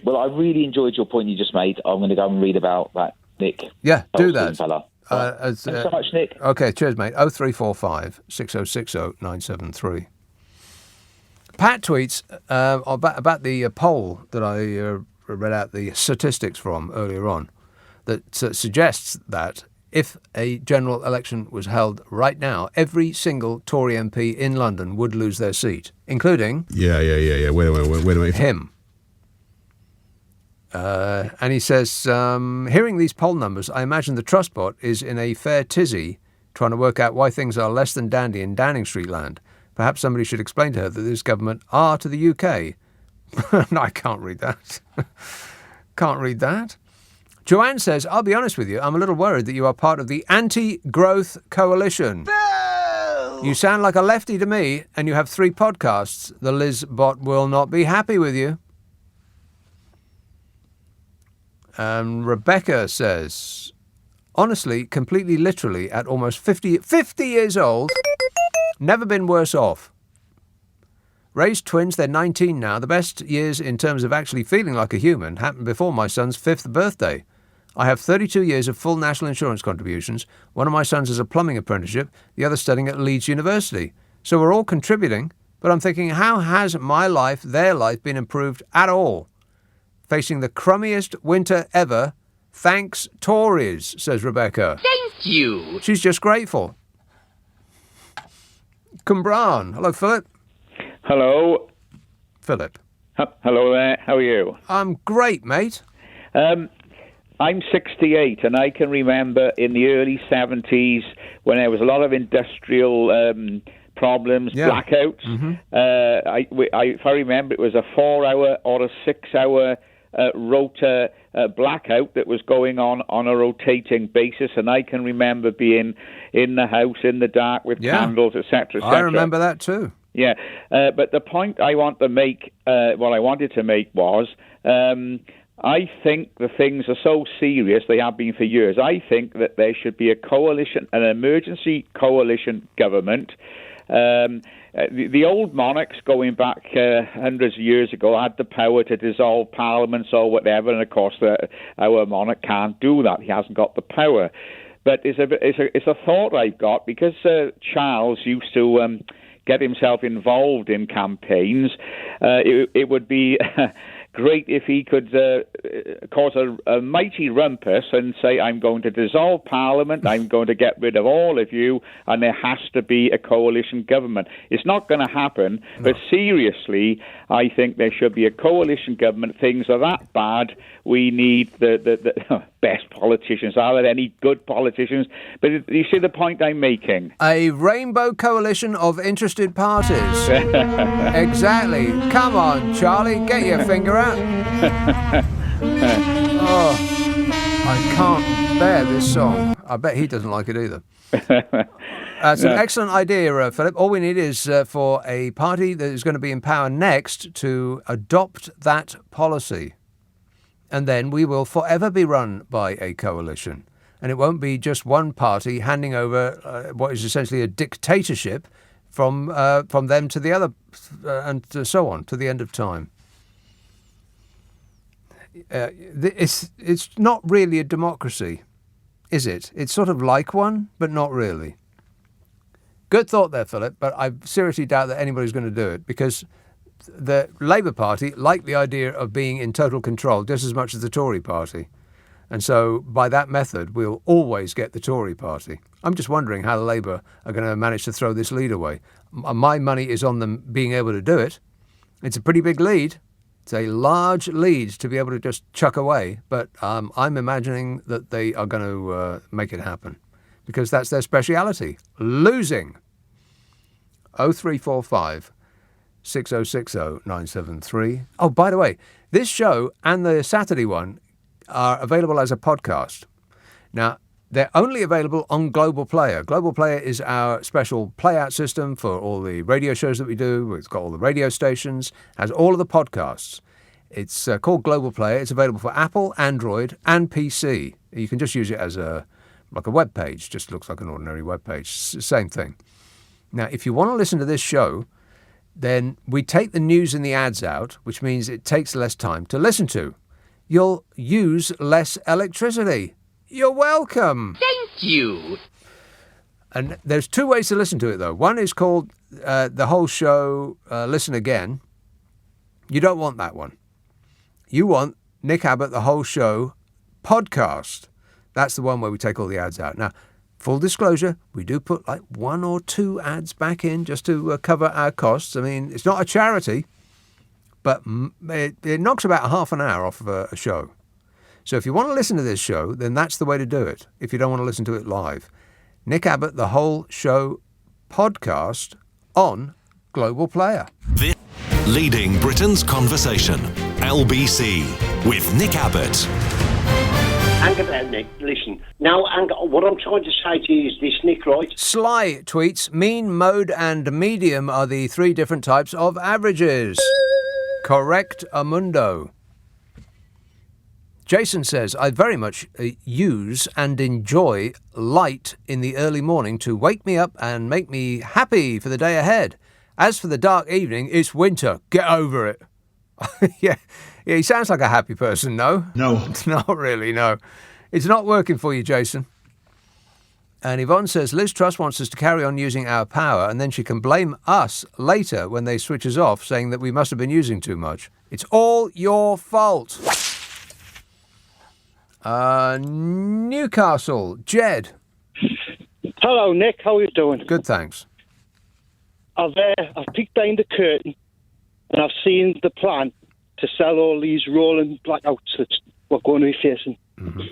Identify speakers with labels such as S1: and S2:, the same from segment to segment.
S1: Well, I really enjoyed your point you just made. I'm going to go and read about that, Nick.
S2: Yeah, do that.
S1: Fella. Thanks so much, Nick.
S2: Okay, cheers, mate. 0345 6060 973. Pat tweets about the poll that I read out the statistics from earlier on that suggests that if a general election was held right now, every single Tory MP in London would lose their seat, including...
S3: Yeah. Wait a minute.
S2: Him. And he says, hearing these poll numbers, I imagine the Trustbot is in a fair tizzy trying to work out why things are less than dandy in Downing Street land. Perhaps somebody should explain to her that this government are to the UK. No, I can't read that. Can't read that. Joanne says, I'll be honest with you, I'm a little worried that you are part of the anti-growth coalition. No! You sound like a lefty to me, and you have 3 podcasts. The Liz bot will not be happy with you. Rebecca says, honestly, completely literally, at almost 50 years old, never been worse off. Raised twins, they're 19 now. The best years in terms of actually feeling like a human happened before my son's 5th birthday. I have 32 years of full national insurance contributions. One of my sons has a plumbing apprenticeship, the other studying at Leeds University. So we're all contributing, but I'm thinking, how has my life, their life, been improved at all? Facing the crummiest winter ever. Thanks, Tories, says Rebecca.
S4: Thank you.
S2: She's just grateful. Cumbran. Hello, Philip.
S5: Hello.
S2: Philip.
S5: Hello there. How are you?
S2: I'm great, mate.
S5: I'm 68, and I can remember in the early 70s when there was a lot of industrial problems, blackouts.
S2: Mm-hmm.
S5: If I remember, it was a 4-hour or a 6-hour rota blackout that was going on a rotating basis, and I can remember being in the house in the dark with candles, etc., etc.
S2: I remember that too.
S5: Yeah, but the point I want to make, what I wanted to make was, I think the things are so serious, they have been for years. I think that there should be a coalition, an emergency coalition government. The old monarchs going back hundreds of years ago had the power to dissolve parliaments or whatever, and of course our monarch can't do that. He hasn't got the power. But it's a thought I've got, because Charles used to get himself involved in campaigns. It would be great if he could cause a mighty rumpus and say, I'm going to dissolve Parliament, I'm going to get rid of all of you, and there has to be a coalition government. It's not going to happen, but seriously, I think there should be a coalition government. Things are that bad. We need the best politicians. Are there any good politicians? But you see the point I'm making?
S2: A rainbow coalition of interested parties. Exactly. Come on, Charlie, get your finger out. Oh, I can't bear this song. I bet he doesn't like it either. It's an excellent idea, Philip. All we need is for a party that is going to be in power next to adopt that policy. And then we will forever be run by a coalition. And it won't be just one party handing over what is essentially a dictatorship from them to the other, and so on, to the end of time. It's not really a democracy, is it? It's sort of like one, but not really. Good thought there, Philip, but I seriously doubt that anybody's going to do it, because the Labour Party like the idea of being in total control just as much as the Tory Party. And so by that method, we'll always get the Tory Party. I'm just wondering how the Labour are going to manage to throw this lead away. My money is on them being able to do it. It's a pretty big lead. It's a large lead to be able to just chuck away. But I'm imagining that they are going to make it happen, because that's their speciality, losing. 0345 6060 973. Oh, by the way, this show and the Saturday one are available as a podcast. Now, they're only available on Global Player. Global Player is our special playout system for all the radio shows that we do. It's got all the radio stations, has all of the podcasts. It's called Global Player. It's available for Apple, Android, and PC. You can just use it as like a web page. Just looks like an ordinary web page. Same thing. Now, if you want to listen to this show, then we take the news and the ads out, which means it takes less time to listen to. You'll use less electricity. You're welcome.
S4: Thank you.
S2: And there's two ways to listen to it, though. One is called the whole show, Listen Again. You don't want that one. You want Nick Abbott, the whole show podcast. That's the one where we take all the ads out. Now, full disclosure, we do put like 1 or 2 ads back in just to cover our costs. I mean, it's not a charity, but it knocks about half an hour off of a show. So if you want to listen to this show, then that's the way to do it, if you don't want to listen to it live. Nick Abbott, the whole show podcast on Global Player.
S6: This leading Britain's conversation, LBC, with Nick Abbott.
S7: Hang about, Nick. Listen. Now, what I'm trying to say to you is this, Nick, right?
S2: Sly tweets, mean, mode and medium are the 3 different types of averages. Correct, Amundo. Jason says, I very much use and enjoy light in the early morning to wake me up and make me happy for the day ahead. As for the dark evening, it's winter. Get over it. Yeah, he sounds like a happy person, no?
S3: No.
S2: Not really, no. It's not working for you, Jason. And Yvonne says, Liz Truss wants us to carry on using our power and then she can blame us later when they switch us off, saying that we must have been using too much. It's all your fault. Newcastle, Jed.
S8: Hello, Nick. How are you doing?
S2: Good, thanks.
S8: I've peeked behind the curtain and I've seen the plan to sell all these rolling blackouts that we're going to be facing.
S2: Mm-hmm.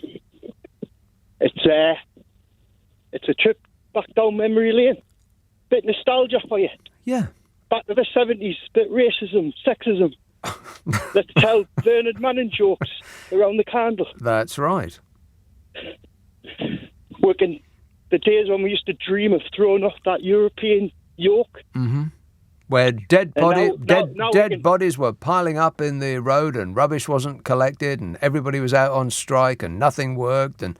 S8: It's a trip back down memory lane. Bit nostalgia for you.
S2: Yeah.
S8: Back to the 70s. Bit racism, sexism. Let's tell Bernard Manning jokes around the candle.
S2: That's right.
S8: Working the days when we used to dream of throwing off that European yoke.
S2: Mm-hmm. Where dead bodies were piling up in the road and rubbish wasn't collected and everybody was out on strike and nothing worked and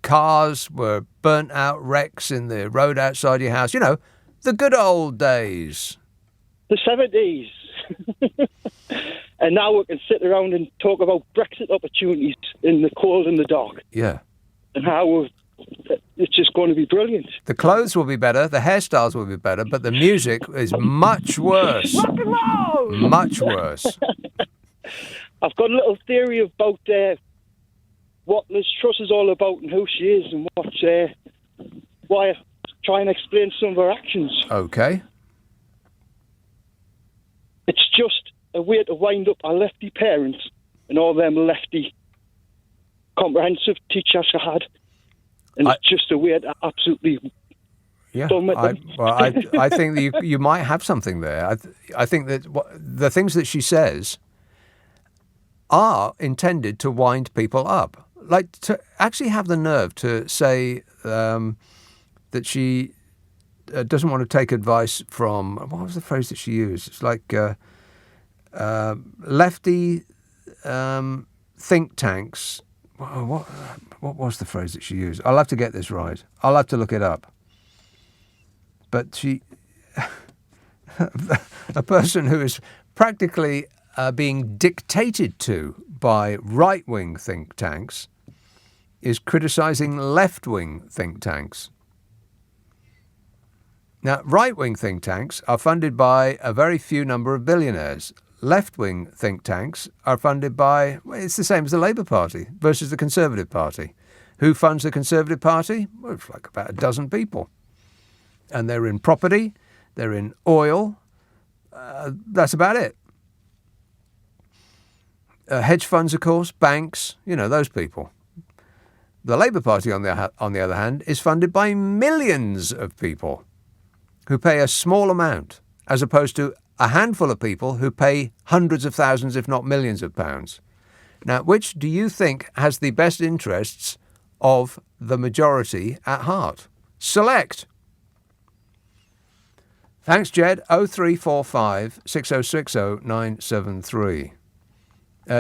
S2: cars were burnt out wrecks in the road outside your house. You know, the good old days.
S8: The 70s. And now we can sit around and talk about Brexit opportunities in the cold and the dark.
S2: Yeah.
S8: And how it's just going to be brilliant.
S2: The clothes will be better, the hairstyles will be better, but the music is much worse.
S8: Rock and roll!
S2: Much worse.
S8: I've got a little theory about what Liz Truss is all about and who she is and why I try and explain some of her actions.
S2: Okay.
S8: It's just a way to wind up our lefty parents and all them lefty comprehensive teachers I had. And it's just a way to absolutely done with them.
S2: I think that you might have something there. I think that the things that she says are intended to wind people up. Like to actually have the nerve to say that she doesn't want to take advice from, what was the phrase that she used? It's like lefty think tanks. What was the phrase that she used? I'll have to get this right. I'll have to look it up. But she, a person who is practically being dictated to by right-wing think tanks is criticising left-wing think tanks. Now, right-wing think tanks are funded by a very few number of billionaires. Left-wing think tanks are funded by, well, it's the same as the Labour Party versus the Conservative Party. Who funds the Conservative Party? Well, it's like about a dozen people. And they're in property, they're in oil, that's about it. Hedge funds, of course, banks, you know, those people. The Labour Party, on the other hand, is funded by millions of people who pay a small amount, as opposed to a handful of people who pay hundreds of thousands, if not millions of pounds. Now, which do you think has the best interests of the majority at heart? Select. Thanks, Jed. 0345 6060 973.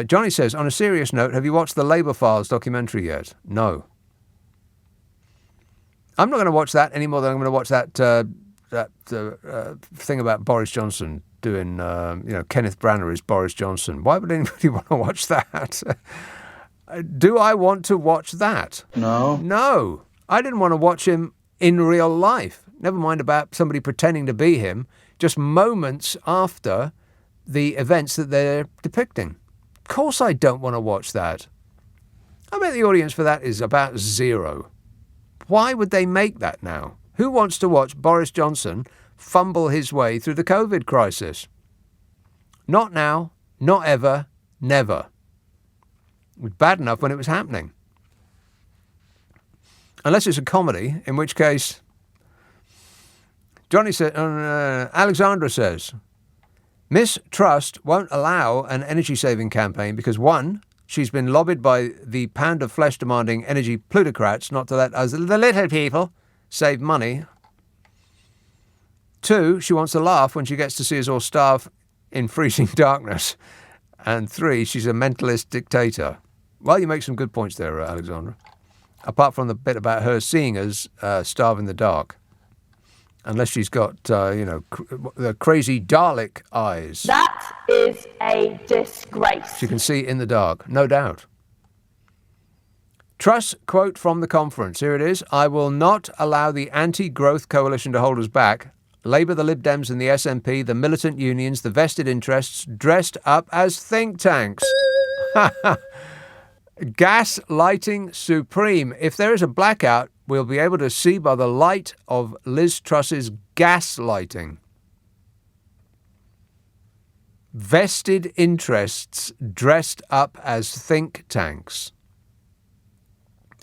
S2: Johnny says, on a serious note, have you watched the Labour Files documentary yet? No. I'm not going to watch that any more than I'm going to watch that thing about Boris Johnson doing, Kenneth Branagh as Boris Johnson. Why would anybody want to watch that? Do I want to watch that?
S4: No.
S2: No. I didn't want to watch him in real life. Never mind about somebody pretending to be him, just moments after the events that they're depicting. Of course I don't want to watch that. I bet the audience for that is about 0. Why would they make that now? Who wants to watch Boris Johnson fumble his way through the COVID crisis? Not now, not ever, never. It was bad enough when it was happening. Unless it's a comedy, in which case... Johnny said, Alexandra says, Miss Trust won't allow an energy-saving campaign because, 1, she's been lobbied by the pound-of-flesh-demanding energy plutocrats not to let us, the little people, save money. 2, she wants to laugh when she gets to see us all starve in freezing darkness. And 3, she's a mentalist dictator. Well, you make some good points there, Alexandra. Apart from the bit about her seeing us starve in the dark. Unless she's got, the crazy Dalek eyes.
S9: That is a disgrace.
S2: She can see in the dark, no doubt. Truss quote from the conference. Here it is. I will not allow the anti-growth coalition to hold us back. Labour, the Lib Dems and the SNP, the militant unions, the vested interests, dressed up as think tanks. Gaslighting supreme. If there is a blackout, we'll be able to see by the light of Liz Truss's gaslighting. Vested interests dressed up as think tanks.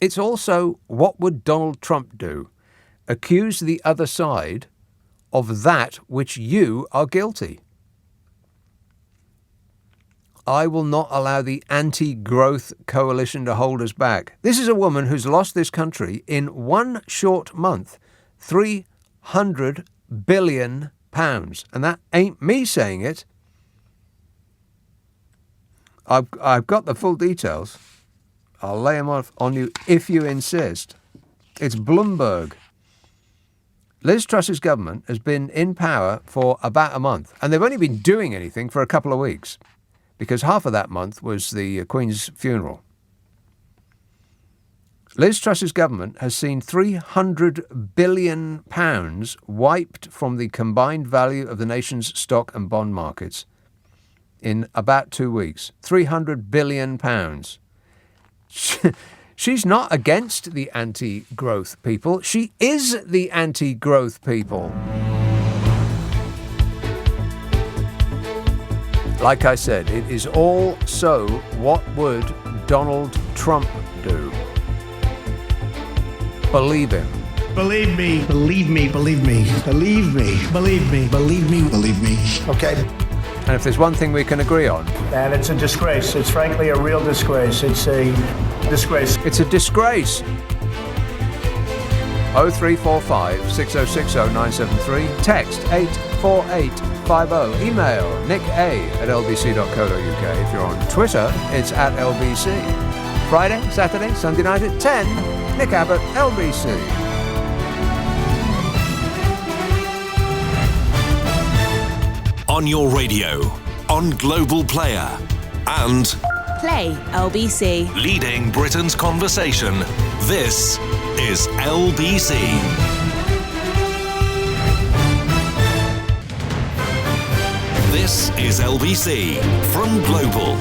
S2: It's also, what would Donald Trump do? Accuse the other side of that which you are guilty. I will not allow the anti-growth coalition to hold us back. This is a woman who's lost this country in one short month, £300 billion. And that ain't me saying it. I've got the full details. I'll lay them off on you if you insist. It's Bloomberg. Liz Truss's government has been in power for about a month, and they've only been doing anything for a couple of weeks, because half of that month was the Queen's funeral. Liz Truss's government has seen £300 billion wiped from the combined value of the nation's stock and bond markets in about 2 weeks. £300 billion. She's not against the anti-growth people. She is the anti-growth people. Like I said, it is all so what would Donald Trump do? Believe him.
S4: Believe me. Believe me. Believe me. Believe me. Believe me. Believe me. Believe me. Okay.
S2: And if there's one thing we can agree on...
S10: And it's a disgrace. It's frankly a real disgrace. It's a disgrace.
S2: It's a disgrace. 0345 6060 973. Text 84850. Email nick@lbc.co.uk. If you're on Twitter, it's @LBC. Friday, Saturday, Sunday night at 10. Nick Abbot, LBC.
S6: On your radio, on Global Player, and
S11: Play LBC.
S6: leading Britain's conversation. This is LBC. This is LBC from Global,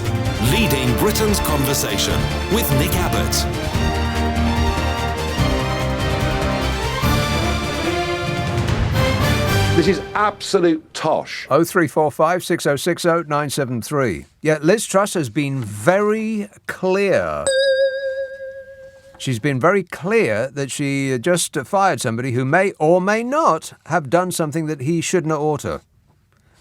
S6: leading Britain's conversation with Nick Abbot.
S12: This is absolute tosh.
S2: 0345 6060 973. Yeah, Liz Truss has been very clear. She's been very clear that she just fired somebody who may or may not have done something that he shouldn't have oughta.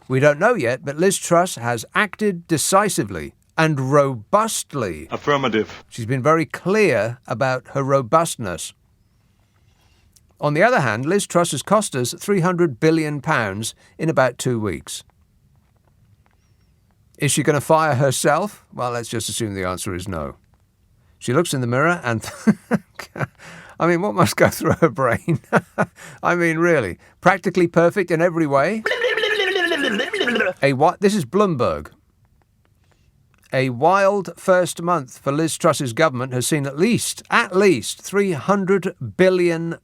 S2: We don't know yet, but Liz Truss has acted decisively and robustly.
S13: Affirmative.
S2: She's been very clear about her robustness. On the other hand, Liz Truss has cost us £300 billion in about 2 weeks. Is she going to fire herself? Well, let's just assume the answer is no. She looks in the mirror and... I mean, what must go through her brain? I mean, really. Practically perfect in every way. This is Bloomberg. A wild first month for Liz Truss's government has seen at least £300 billion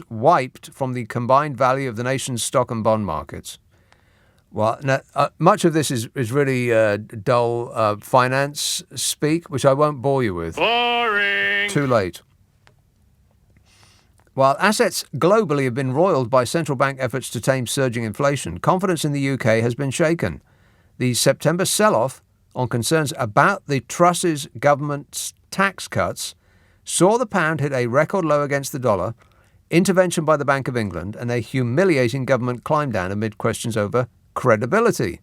S2: wiped from the combined value of the nation's stock and bond markets. Well, now, much of this is really dull finance speak, which I won't bore you with. Boring! Too late. While assets globally have been roiled by central bank efforts to tame surging inflation, confidence in the UK has been shaken. The September sell-off on concerns about the Truss's government's tax cuts saw the pound hit a record low against the dollar, intervention by the Bank of England, and a humiliating government climb down amid questions over credibility.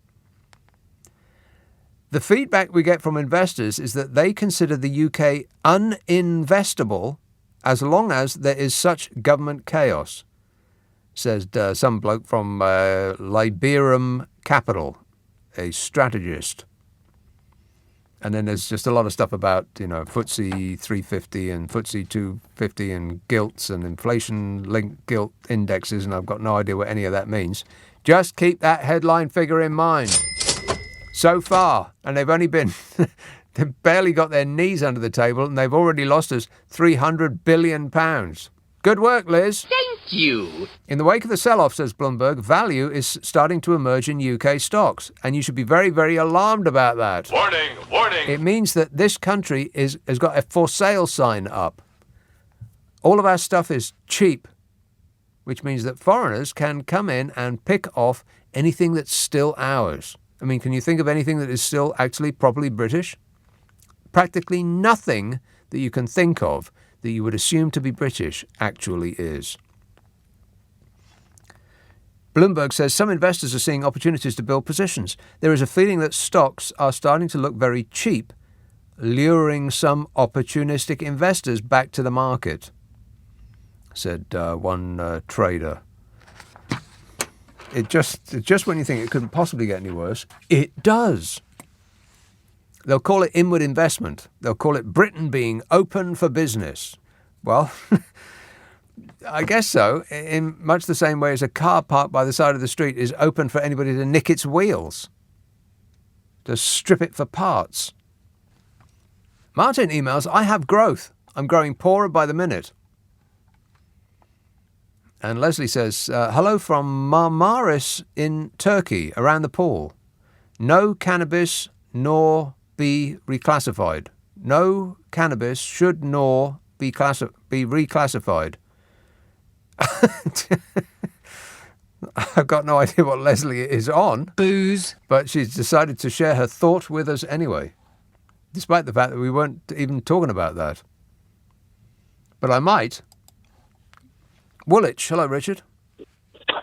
S2: The feedback we get from investors is that they consider the UK uninvestable as long as there is such government chaos, says some bloke from Liberum Capital, a strategist. And then there's just a lot of stuff about, FTSE 350 and FTSE 250 and gilts and inflation-linked gilt indexes, and I've got no idea what any of that means. Just keep that headline figure in mind. So far, and they've only been... they've barely got their knees under the table, and they've already lost us £300 billion. Good work, Liz.
S13: Thank you.
S2: In the wake of the sell-off, says Bloomberg, value is starting to emerge in UK stocks, and you should be very, very alarmed about that.
S13: Warning, warning.
S2: It means that this country has got a for sale sign up. All of our stuff is cheap, which means that foreigners can come in and pick off anything that's still ours. I mean, can you think of anything that is still actually properly British? Practically nothing that you can think of that you would assume to be British actually is. Bloomberg says some investors are seeing opportunities to build positions. There is a feeling that stocks are starting to look very cheap, luring some opportunistic investors back to the market, said one trader. It just when you think it couldn't possibly get any worse, it does. They'll call it inward investment. They'll call it Britain being open for business. Well, I guess so, in much the same way as a car parked by the side of the street is open for anybody to nick its wheels, to strip it for parts. Martin emails, I have growth. I'm growing poorer by the minute. And Leslie says, hello from Marmaris in Turkey, around the pool. No cannabis nor be reclassified. No cannabis should nor be reclassified. I've got no idea what Leslie is on.
S13: Booze.
S2: But she's decided to share her thought with us anyway, despite the fact that we weren't even talking about that. But I might. Woolwich. Hello, Richard.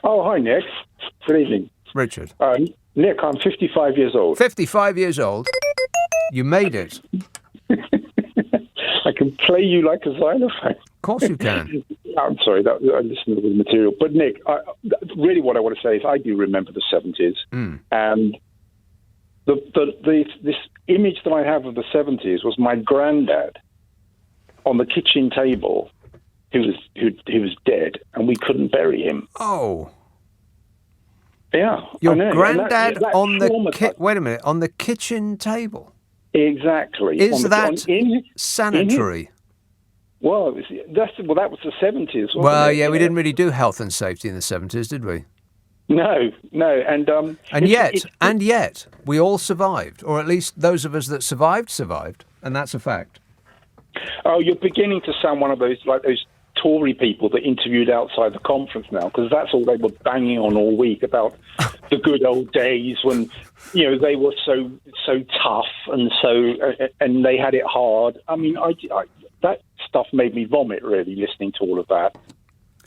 S14: Oh, hi, Nick. Good evening.
S2: Richard.
S14: Nick, I'm 55 years old.
S2: 55 years old? You made it.
S14: I can play you like a xylophone.
S2: Of course you can.
S14: I'm sorry, I listened to the material. But, Nick, really what I want to say is I do remember the 70s. And this image that I have of the 70s was my granddad on the kitchen table who was dead, and we couldn't bury him.
S2: Oh.
S14: Yeah.
S2: Your granddad on the... Wait a minute, on the kitchen table?
S14: Exactly.
S2: Is that sanitary?
S14: Well, that was the 70s.
S2: Well, yeah, we didn't really do health and safety in the 70s, did we?
S14: No,
S2: and yet we all survived, or at least those of us that survived, and that's a fact.
S14: Oh, you're beginning to sound one of those Tory people that interviewed outside the conference now, because that's all they were banging on all week about the good old days when, they were so tough and they had it hard. I mean, that stuff made me vomit, really, listening to all of that.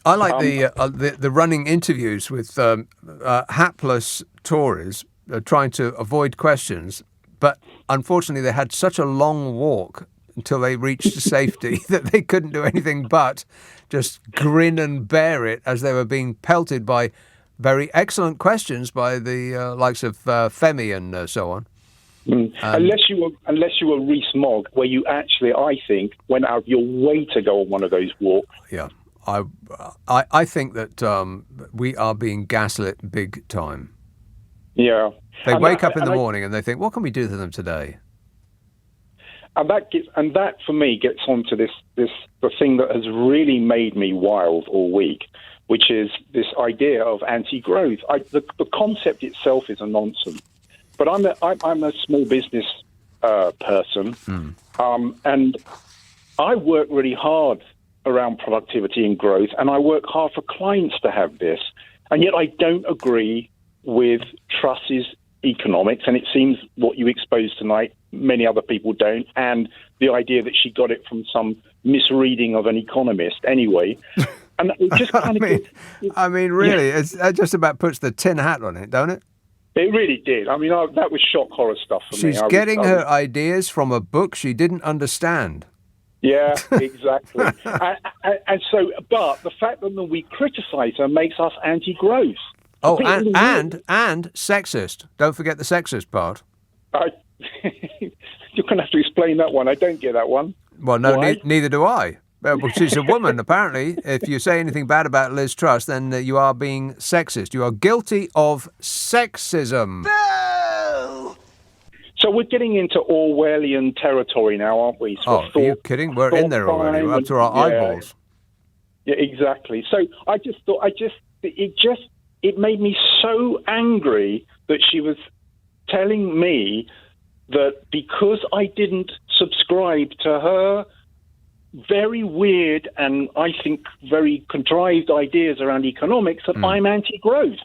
S2: I like the running interviews with hapless Tories trying to avoid questions, but unfortunately they had such a long walk until they reached safety that they couldn't do anything but just grin and bear it as they were being pelted by very excellent questions by the likes of Femi and so on.
S14: Unless you were Rees-Mogg, where you actually, I think, went out of your way to go on one of those walks.
S2: Yeah, I think that we are being gaslit big time.
S14: Yeah.
S2: They wake up in the morning and they think, what can we do to them today?
S14: And that for me gets onto the thing that has really made me wild all week, which is this idea of anti-growth. The concept itself is a nonsense, but I'm a small business person, and I work really hard around productivity and growth, and I work hard for clients to have this, and yet I don't agree with Truss's economics, and it seems what you exposed tonight, many other people don't, and the idea that she got it from some misreading of an economist anyway. And it just kind of...
S2: really, it just about puts the tin hat on it, don't it?
S14: It really did. I mean, that was shock horror stuff for me.
S2: She's getting her ideas from a book she didn't understand.
S14: Yeah, exactly. and so, but the fact that we criticise her makes us anti-growth.
S2: Oh, and sexist. Don't forget the sexist part.
S14: You're going to have to explain that one. I don't get that one.
S2: Well, no, neither do I. Well, she's a woman, apparently. If you say anything bad about Liz Truss, then you are being sexist. You are guilty of sexism.
S14: Boo! So we're getting into Orwellian territory now, aren't we? So
S2: are you kidding? We're in there already. We're up to our eyeballs.
S14: Yeah, exactly. So I just thought, it made me so angry that she was telling me that because I didn't subscribe to her very weird and I think very contrived ideas around economics, that I'm anti-growth.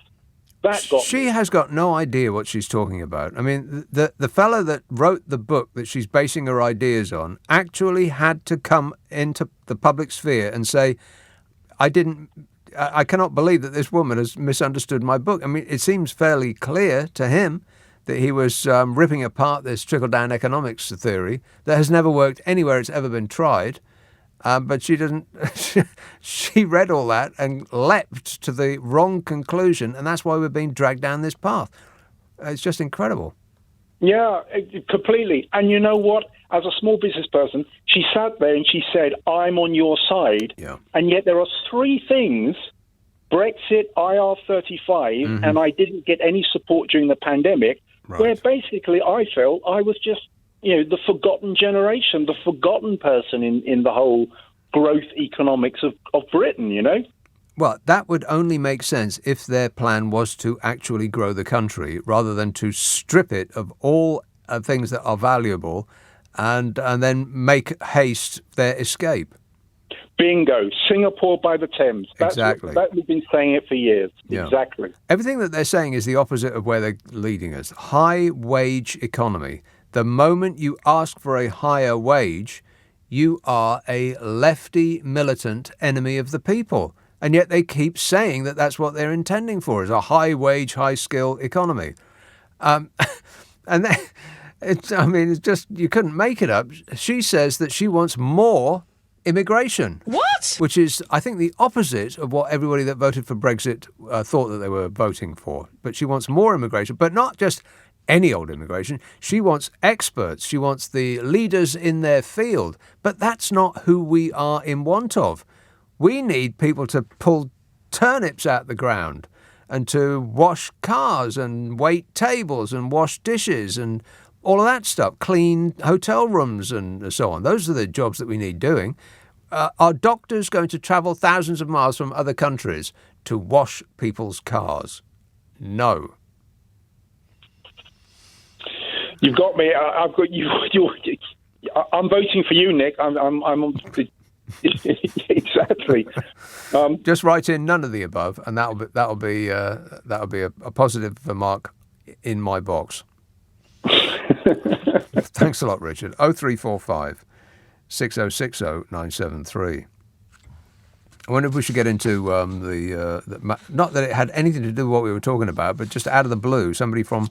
S14: She
S2: has got no idea what she's talking about. I mean, the fellow that wrote the book that she's basing her ideas on actually had to come into the public sphere and say, I cannot believe that this woman has misunderstood my book. I mean, it seems fairly clear to him that he was ripping apart this trickle-down economics theory that has never worked anywhere it's ever been tried. But she didn't. She read all that and leapt to the wrong conclusion, and that's why we're being dragged down this path. It's just incredible.
S14: Yeah, completely. And you know what? As a small business person, she sat there and she said, I'm on your side.
S2: Yeah.
S14: And yet there are three things, Brexit, IR35, and I didn't get any support during the pandemic, where basically I felt I was just, the forgotten generation, the forgotten person in the whole growth economics of Britain,
S2: Well, that would only make sense if their plan was to actually grow the country rather than to strip it of all things that are valuable and then make haste their escape.
S14: Bingo. Singapore by the Thames.
S2: Exactly.
S14: We've been saying it for years.
S2: Yeah.
S14: Exactly.
S2: Everything that they're saying is the opposite of where they're leading us. High wage economy. The moment you ask for a higher wage, you are a lefty militant enemy of the people. And yet they keep saying that that's what they're intending for, is a high wage, high skill economy. And it's just, you couldn't make it up. She says that she wants more immigration.
S11: What?
S2: Which is, I think, the opposite of what everybody that voted for Brexit thought that they were voting for. But she wants more immigration, but not just any old immigration. She wants experts. She wants the leaders in their field. But that's not who we are in want of. We need people to pull turnips out the ground and to wash cars and wait tables and wash dishes and all of that stuff, clean hotel rooms and so on. Those are the jobs that we need doing. Are doctors going to travel thousands of miles from other countries to wash people's cars? No.
S14: You've got me. I've got you. I'm voting for you, Nick. I'm exactly.
S2: Just write in none of the above, and that'll be a positive remark in my box. Thanks a lot, Richard. 0345 6060 973. I wonder if we should get into the not that it had anything to do with what we were talking about, but just out of the blue, somebody from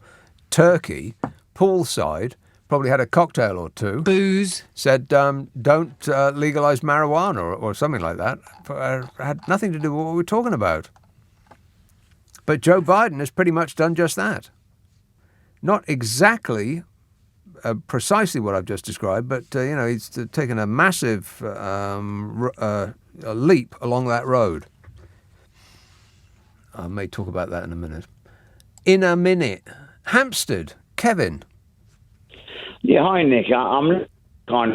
S2: Turkey, poolside, probably had a cocktail or two.
S11: Booze.
S2: Said, don't legalise marijuana or something like that. Had nothing to do with what we were talking about. But Joe Biden has pretty much done just that. Not exactly precisely what I've just described, but, he's taken a massive leap along that road. I may talk about that in a minute. in a minute. Hampstead, Kevin.
S15: Yeah, hi Nick. I'm kind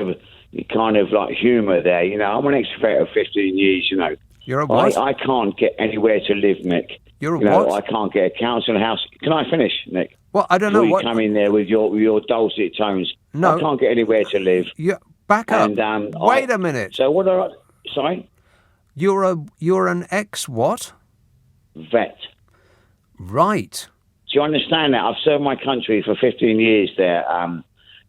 S15: of like humour there. You know, I'm an ex-vet of 15 years. You know,
S2: you're a what?
S15: I can't get anywhere to live, Nick.
S2: You're a
S15: what?
S2: what?
S15: I can't get a council house. Can I finish, Nick?
S2: Well, I don't know
S15: what.
S2: what.
S15: You come in there with your dulcet tones.
S2: No,
S15: I can't get anywhere to live.
S2: Yeah, back up.
S15: And,
S2: wait a minute.
S15: So what? Sorry.
S2: You're an ex what?
S15: Vet.
S2: Right.
S15: Do you understand that? I've served my country for 15 years there.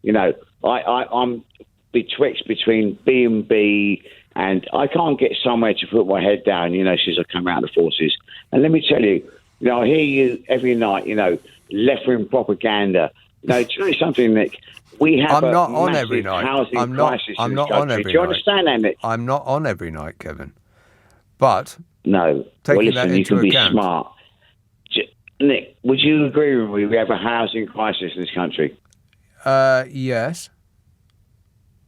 S15: You know, I'm between B&B and I can't get somewhere to put my head down, you know, since I come out of the forces. And let me tell you, you know, I hear you every night, you know, left-wing propaganda. You know, do you know something, Nick? We have
S2: I'm not
S15: a
S2: on
S15: massive
S2: every night.
S15: housing crisis
S2: I'm
S15: in
S2: not
S15: this
S2: on
S15: country.
S2: every
S15: Do you
S2: night.
S15: understand that, Nick?
S2: I'm not on every night, Kevin. But
S15: no.
S2: Taking
S15: well, listen,
S2: that
S15: you can
S2: into
S15: be
S2: account.
S15: smart. Nick, would you agree with me? We have a housing crisis in this country.
S2: Yes.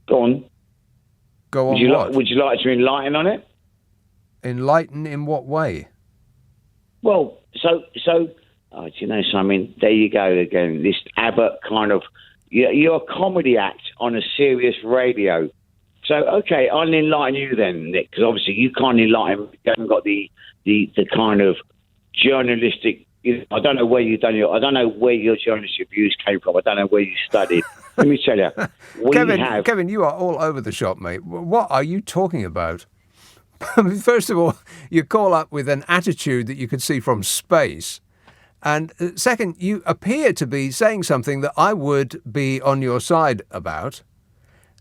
S15: Go on.
S2: Go on.
S15: Would you like to enlighten on it?
S2: Enlighten in what way?
S15: Well, do you know something? There you go again. This Abbot kind of, you're a comedy act on a serious radio. So, okay, I'll enlighten you then, Nick, because obviously you can't enlighten. You haven't got the kind of journalistic. I don't know where you've done I don't know where your journalistic views came from. I don't know where you studied. Let me tell you,
S2: Kevin, you are all over the shop, mate. What are you talking about? First of all, you call up with an attitude that you could see from space. And second, you appear to be saying something that I would be on your side about.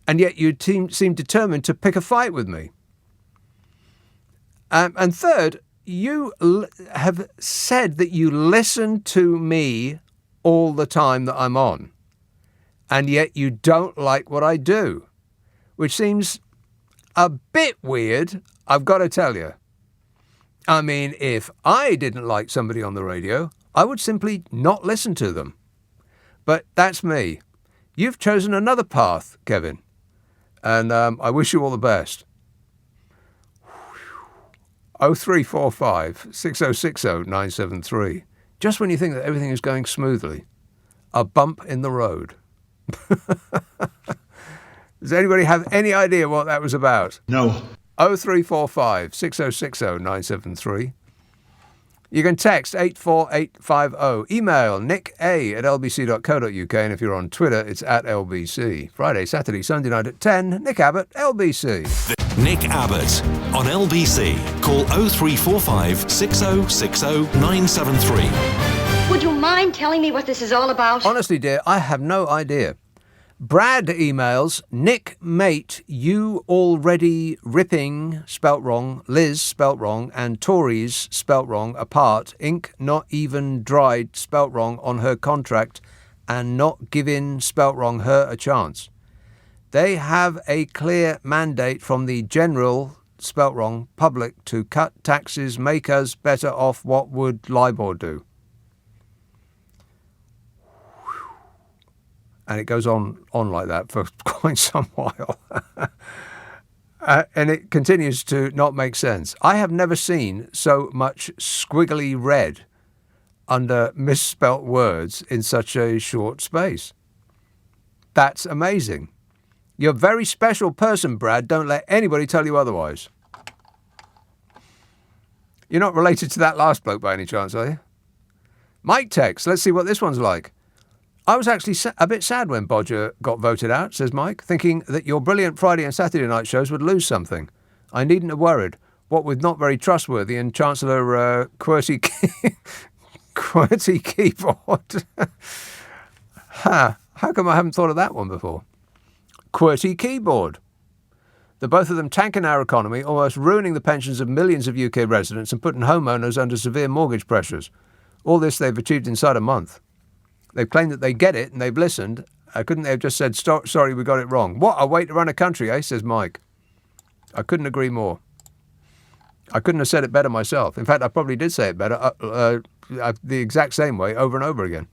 S2: And yet you seem determined to pick a fight with me. And third, you have said that you listen to me all the time that I'm on. And yet you don't like what I do, which seems a bit weird, I've got to tell you. I mean, if I didn't like somebody on the radio, I would simply not listen to them. But that's me. You've chosen another path, Kevin. And I wish you all the best. 0345 6060 973. Just when you think that everything is going smoothly, a bump in the road. Does anybody have any idea what that was about?
S4: No.
S2: 0345 6060 973. You can text 84850. Email nick@lbc.co.uk. And if you're on Twitter, it's @LBC. Friday, Saturday, Sunday night at 10. Nick Abbott, LBC.
S6: Nick Abbott on LBC. Call 0345 6060 973.
S16: Would you mind telling me what this is all about?
S2: Honestly, dear, I have no idea. Brad emails, Nick, mate, you already ripping, spelt wrong, Liz, spelt wrong, and Tories, spelt wrong, apart, ink not even dried, spelt wrong, on her contract, and not giving, spelt wrong, her a chance. They have a clear mandate from the general, spelt wrong, public to cut taxes, make us better off. What would LIBOR do? And it goes on like that for quite some while. And it continues to not make sense. I have never seen so much squiggly red under misspelt words in such a short space. That's amazing. You're a very special person, Brad. Don't let anybody tell you otherwise. You're not related to that last bloke by any chance, are you? Mike text. Let's see what this one's like. I was actually a bit sad when Bodger got voted out, says Mike, thinking that your brilliant Friday and Saturday night shows would lose something. I needn't have worried. What with not very trustworthy and Chancellor QWERTY keyboard. How come I haven't thought of that one before? QWERTY keyboard. The both of them tanking our economy, almost ruining the pensions of millions of UK residents and putting homeowners under severe mortgage pressures. All this they've achieved inside a month. They've claimed that they get it and they've listened. Couldn't they have just said, sorry, we got it wrong? What a way to run a country, eh, says Mike. I couldn't agree more. I couldn't have said it better myself. In fact, I probably did say it better the exact same way over and over again.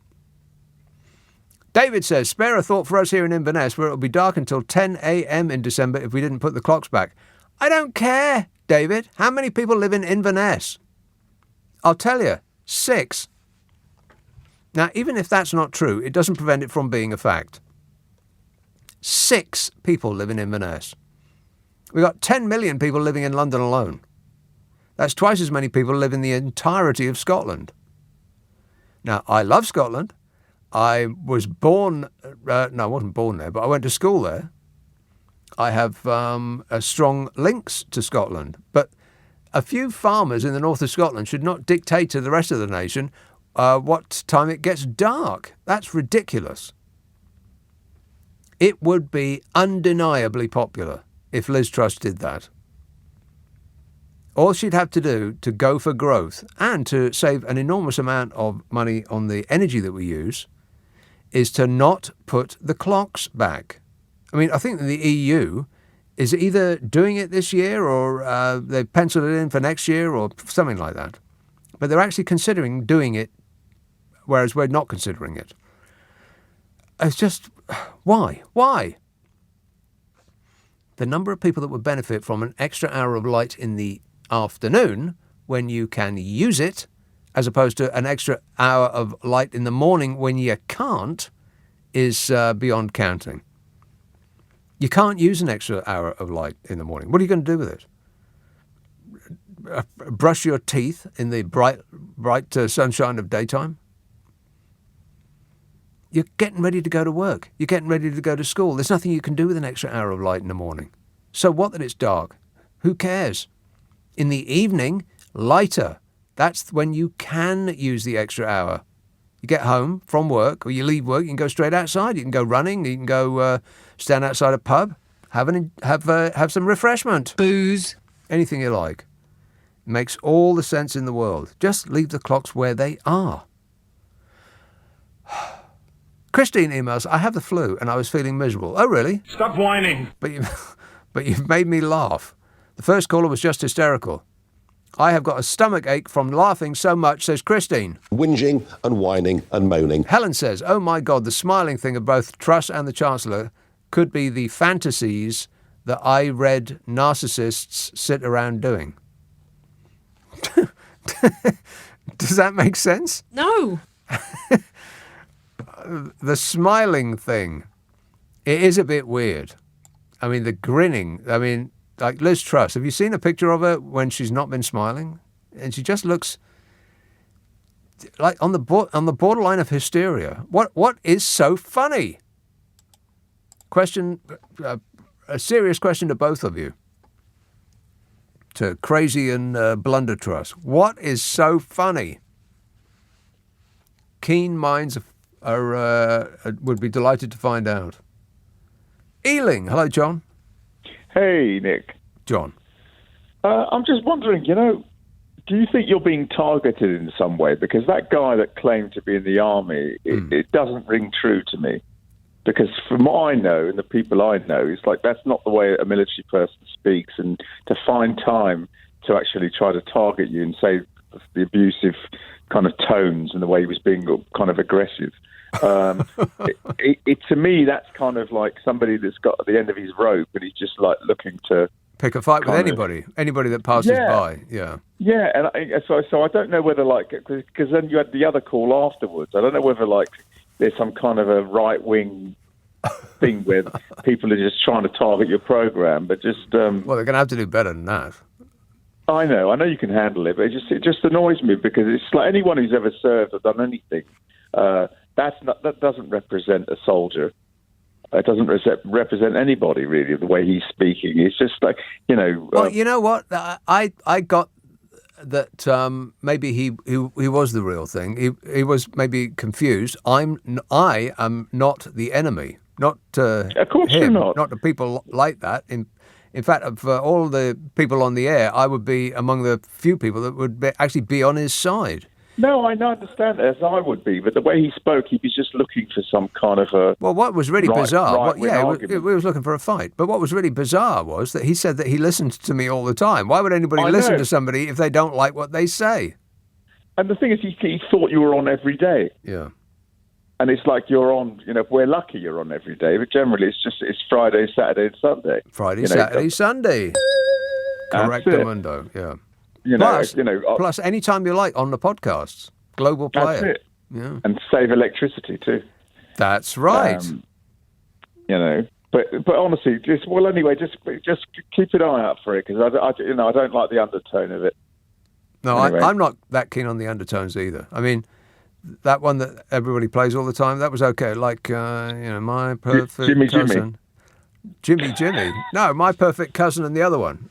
S2: David says, spare a thought for us here in Inverness where it'll be dark until 10 a.m. in December if we didn't put the clocks back. I don't care, David. How many people live in Inverness? I'll tell you, 6. Now, even if that's not true, it doesn't prevent it from being a fact. 6 people live in Inverness. We've got 10 million people living in London alone. That's twice as many people live in the entirety of Scotland. Now, I love Scotland. I was born, no, I wasn't born there, but I went to school there. I have strong links to Scotland. But a few farmers in the north of Scotland should not dictate to the rest of the nation what time it gets dark. That's ridiculous. It would be undeniably popular if Liz Truss did that. All she'd have to do to go for growth and to save an enormous amount of money on the energy that we use is to not put the clocks back. I mean, I think the EU is either doing it this year or they've penciled it in for next year or something like that. But they're actually considering doing it, whereas we're not considering it. It's just, why? Why? The number of people that would benefit from an extra hour of light in the afternoon when you can use it, as opposed to an extra hour of light in the morning when you can't, is beyond counting. You can't use an extra hour of light in the morning. What are you going to do with it? Brush your teeth in the bright sunshine of daytime? You're getting ready to go to work. You're getting ready to go to school. There's nothing you can do with an extra hour of light in the morning. So what that it's dark? Who cares? In the evening, lighter. That's when you can use the extra hour. You get home from work or you leave work, you can go straight outside. You can go running. You can go stand outside a pub, have some refreshment.
S17: Booze.
S2: Anything you like. It makes all the sense in the world. Just leave the clocks where they are. Christine emails, I have the flu and I was feeling miserable. Oh, really?
S10: Stop whining.
S2: But you've made me laugh. The first caller was just hysterical. I have got a stomach ache from laughing so much, says Christine.
S12: Whinging and whining and moaning.
S2: Helen says, oh my God, the smiling thing of both Truss and the Chancellor could be the fantasies that I read narcissists sit around doing. Does that make sense?
S17: No.
S2: The smiling thing, it is a bit weird. I mean, the grinning, like Liz Truss, have you seen a picture of her when she's not been smiling? And she just looks like on the borderline of hysteria. What is so funny? Question, a serious question to both of you. To Crazy and Blunder Truss. What is so funny? Keen minds would be delighted to find out. Ealing. Hello, John.
S5: Hey, Nick.
S2: John.
S5: I'm just wondering, do you think you're being targeted in some way? Because that guy that claimed to be in the army, it doesn't ring true to me. Because from what I know and the people I know, it's like that's not the way a military person speaks. And to find time to actually try to target you and say the abusive kind of tones and the way he was being kind of aggressive. To me, that's kind of like somebody that's got at the end of his rope and he's just like looking to
S2: pick a fight with anybody that passes by. Yeah.
S5: Yeah, and so I don't know whether because then you had the other call afterwards. I don't know whether there's some kind of a right wing thing where people are just trying to target your program, but just
S2: well, they're going to have to do better than that.
S5: I know you can handle it, but it just annoys me because it's like anyone who's ever served or done anything. That doesn't represent a soldier. It doesn't represent anybody really. The way he's speaking, it's just like Well, you know what? I got that maybe he was the real thing. He was maybe confused. I am not the enemy. Not of course
S2: him,
S5: you're not.
S2: Not the people like that. In fact, of all the people on the air, I would be among the few people that would actually be on his side.
S5: No, I understand as I would be, but the way he spoke, he was just looking for some kind of a...
S2: Well, what was really bizarre... he was looking for a fight. But what was really bizarre was that he said that he listened to me all the time. Why would anybody listen to somebody if they don't like what they say?
S5: And the thing is, he thought you were on every day.
S2: Yeah.
S5: And it's like you're on, if we're lucky, you're on every day. But generally, it's Friday, Saturday, and Sunday.
S2: Friday, Saturday, Sunday. Correctamundo, yeah. Plus, anytime you like on the podcasts, global player.
S5: That's it.
S2: Yeah.
S17: and save electricity too.
S2: That's right.
S17: But honestly, just keep an eye out for it, because I don't like the undertone of it.
S2: No,
S17: anyway.
S2: I'm not that keen on the undertones either. I mean, that one that everybody plays all the time, that was okay. Like, My Perfect
S17: Jimmy.
S2: Cousin. Jimmy. No, My Perfect Cousin and the other one.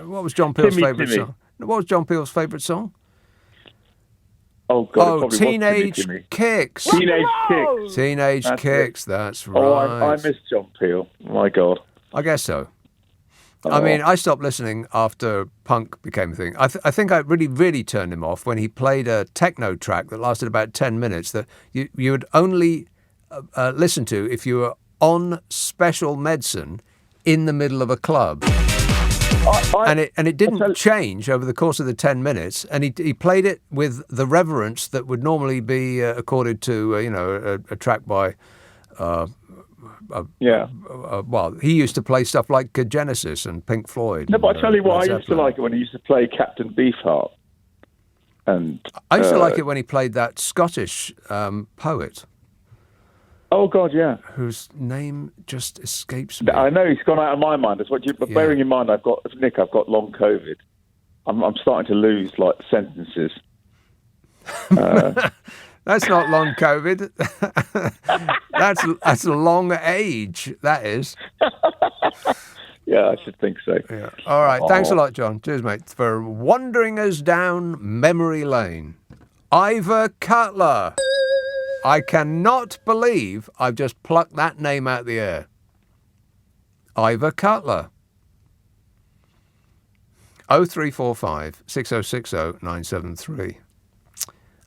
S2: What was John Peel's favourite song? What was John Peel's favourite song?
S17: Oh, God,
S2: Teenage Kicks. Teenage Kicks, that's right.
S17: Oh, I miss John Peel. My God.
S2: I guess so. I mean, I stopped listening after punk became a thing. I think I really, really turned him off when he played a techno track that lasted about 10 minutes that you would only listen to if you were on special medicine in the middle of a club. And it didn't change over the course of the 10 minutes, and he played it with the reverence that would normally be accorded to a track by well, he used to play stuff like Genesis and Pink Floyd.
S17: No, but I tell you what, I used to like it when he used to play Captain Beefheart. And
S2: I used to like it when he played that Scottish poet.
S17: Oh, God, yeah.
S2: Whose name just escapes me.
S17: I know, he's gone out of my mind. But bearing in mind, I've got long COVID. I'm starting to lose, sentences.
S2: That's not long COVID. That's a long age, that is.
S17: Yeah, I should think so.
S2: Yeah. All right, thanks a lot, John. Cheers, mate, for wandering us down memory lane. Ivor Cutler. I cannot believe I've just plucked that name out of the air. Ivor Cutler. 0345 6060 973.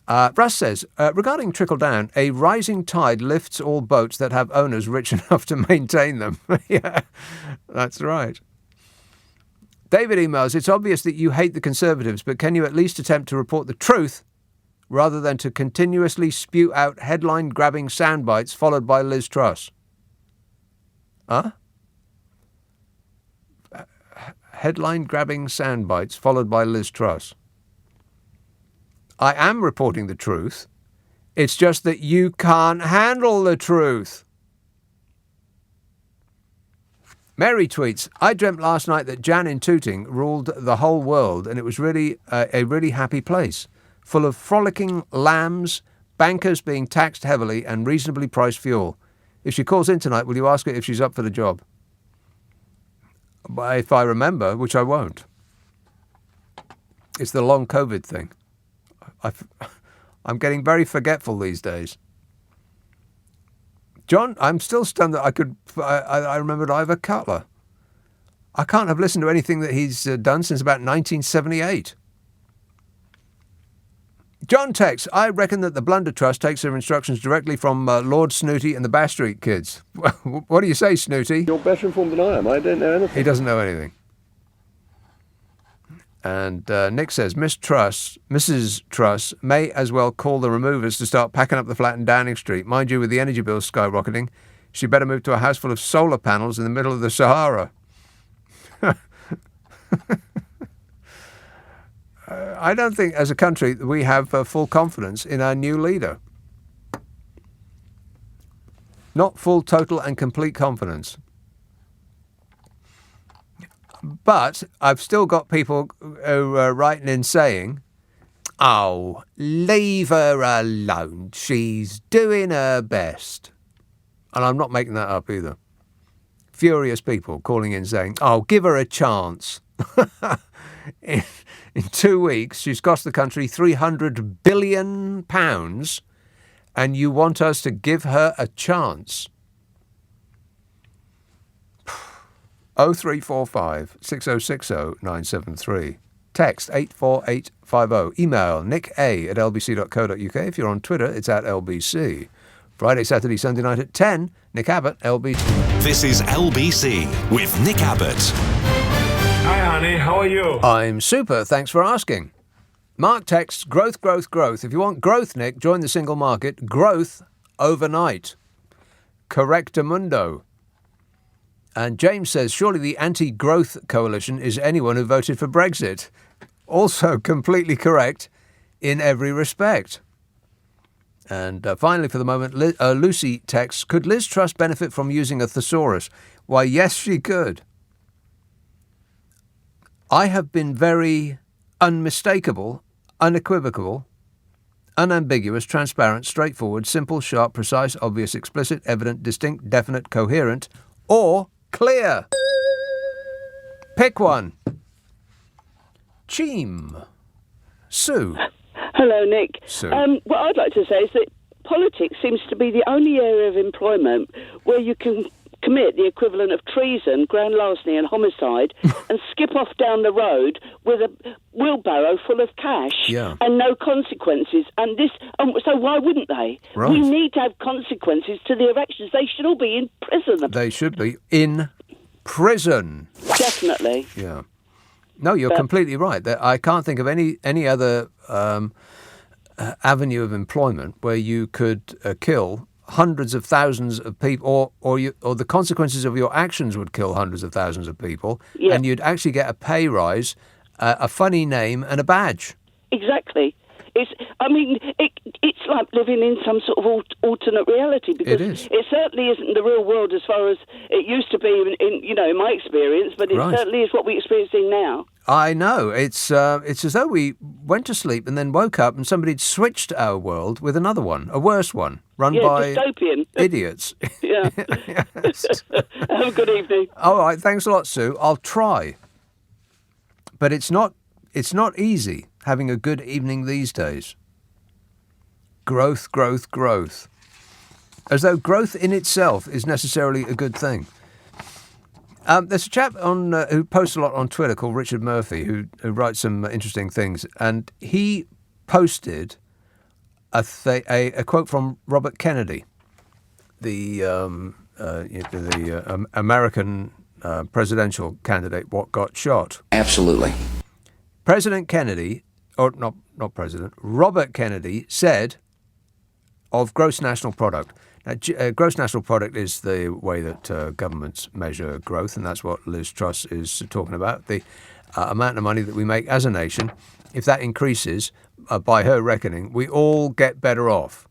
S2: Russ says, regarding trickle down, a rising tide lifts all boats that have owners rich enough to maintain them. Yeah, that's right. David emails, it's obvious that you hate the Conservatives, but can you at least attempt to report the truth rather than to continuously spew out headline-grabbing sound bites followed by Liz Truss? Huh? Headline-grabbing sound bites followed by Liz Truss. I am reporting the truth. It's just that you can't handle the truth. Mary tweets, I dreamt last night that Jan in Tooting ruled the whole world, and it was really a really happy place, full of frolicking lambs, bankers being taxed heavily, and reasonably priced fuel. If she calls in tonight, will you ask her if she's up for the job? If I remember, which I won't. It's the long COVID thing. I'm getting very forgetful these days. John, I'm still stunned that I remembered Ivor Cutler. I can't have listened to anything that he's done since about 1978. John texts, I reckon that the Blunder Trust takes their instructions directly from Lord Snooty and the Bash Street Kids. What do you say, Snooty?
S18: You're better informed than I am. I don't know anything.
S2: He doesn't know anything. And Nick says, Mrs. Truss may as well call the removers to start packing up the flat in Downing Street. Mind you, with the energy bills skyrocketing, she better move to a house full of solar panels in the middle of the Sahara. I don't think, as a country, we have full confidence in our new leader. Not full, total and complete confidence. But I've still got people who are writing in saying, oh, leave her alone. She's doing her best. And I'm not making that up either. Furious people calling in saying, oh, give her a chance. In 2 weeks, she's cost the country £300 billion, and you want us to give her a chance. 0345 6060 973. Text 84850. Email nicka@lbc.co.uk. If you're on Twitter, it's @LBC. Friday, Saturday, Sunday night at 10, Nick Abbott, LBC.
S6: This is LBC with Nick Abbott.
S19: Hi, honey. How are you?
S2: I'm super. Thanks for asking. Mark texts, growth, growth, growth. If you want growth, Nick, join the single market. Growth overnight. Correctamundo. And James says, surely the anti-growth coalition is anyone who voted for Brexit. Also completely correct in every respect. And finally, for the moment, Lucy texts, could Liz Truss benefit from using a thesaurus? Why, yes, she could. I have been very unmistakable, unequivocal, unambiguous, transparent, straightforward, simple, sharp, precise, obvious, explicit, evident, distinct, definite, coherent, or clear. Pick one. Cheem. Sue.
S20: Hello, Nick.
S2: Sue.
S20: What I'd like to say is that politics seems to be the only area of employment where you can commit the equivalent of treason, grand larceny and homicide and skip off down the road with a wheelbarrow full of cash and no consequences. And so why wouldn't they?
S2: Right.
S20: We need to have consequences to the elections. They should all be in prison.
S2: They should be in prison.
S20: Definitely.
S2: Yeah. No, you're completely right. I can't think of any other avenue of employment where you could kill hundreds of thousands of people, or the consequences of your actions would kill hundreds of thousands of people, and you'd actually get a pay rise, a funny name, and a badge.
S20: Exactly. It's like living in some sort of alternate reality, because it certainly isn't the real world as far as it used to be in my experience, but it certainly is what we're experiencing now.
S2: I know. It's as though we went to sleep and then woke up and somebody'd switched our world with another one, a worse one, run by
S20: dystopian
S2: idiots.
S20: Yeah. Have a good evening.
S2: All right. Thanks a lot, Sue. I'll try. But it's not easy having a good evening these days. Growth, growth, growth. As though growth in itself is necessarily a good thing. There's a chap who posts a lot on Twitter called Richard Murphy who writes some interesting things, and he posted a quote from Robert Kennedy, the American presidential candidate, what got shot.
S21: Absolutely.
S2: President Kennedy, or not President, Robert Kennedy said of gross national product. Now, gross national product is the way that governments measure growth, and that's what Liz Truss is talking about. The amount of money that we make as a nation, if that increases, by her reckoning, we all get better off.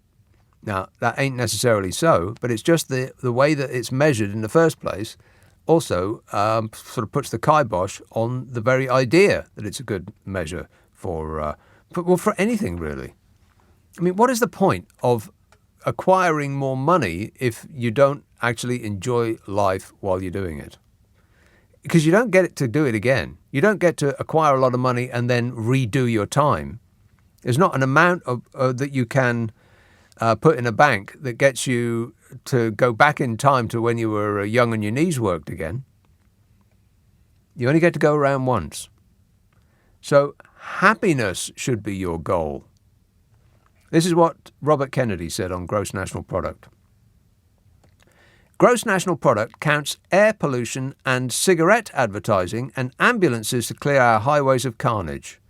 S2: Now, that ain't necessarily so, but it's just the way that it's measured in the first place also sort of puts the kibosh on the very idea that it's a good measure for anything, really. I mean, what is the point of acquiring more money if you don't actually enjoy life while you're doing it? Because you don't get to do it again. You don't get to acquire a lot of money and then redo your time. There's not an amount of that you can put in a bank that gets you to go back in time to when you were young and your knees worked again. You only get to go around once. So happiness should be your goal. This is what Robert Kennedy said on gross national product. Gross national product counts air pollution and cigarette advertising and ambulances to clear our highways of carnage.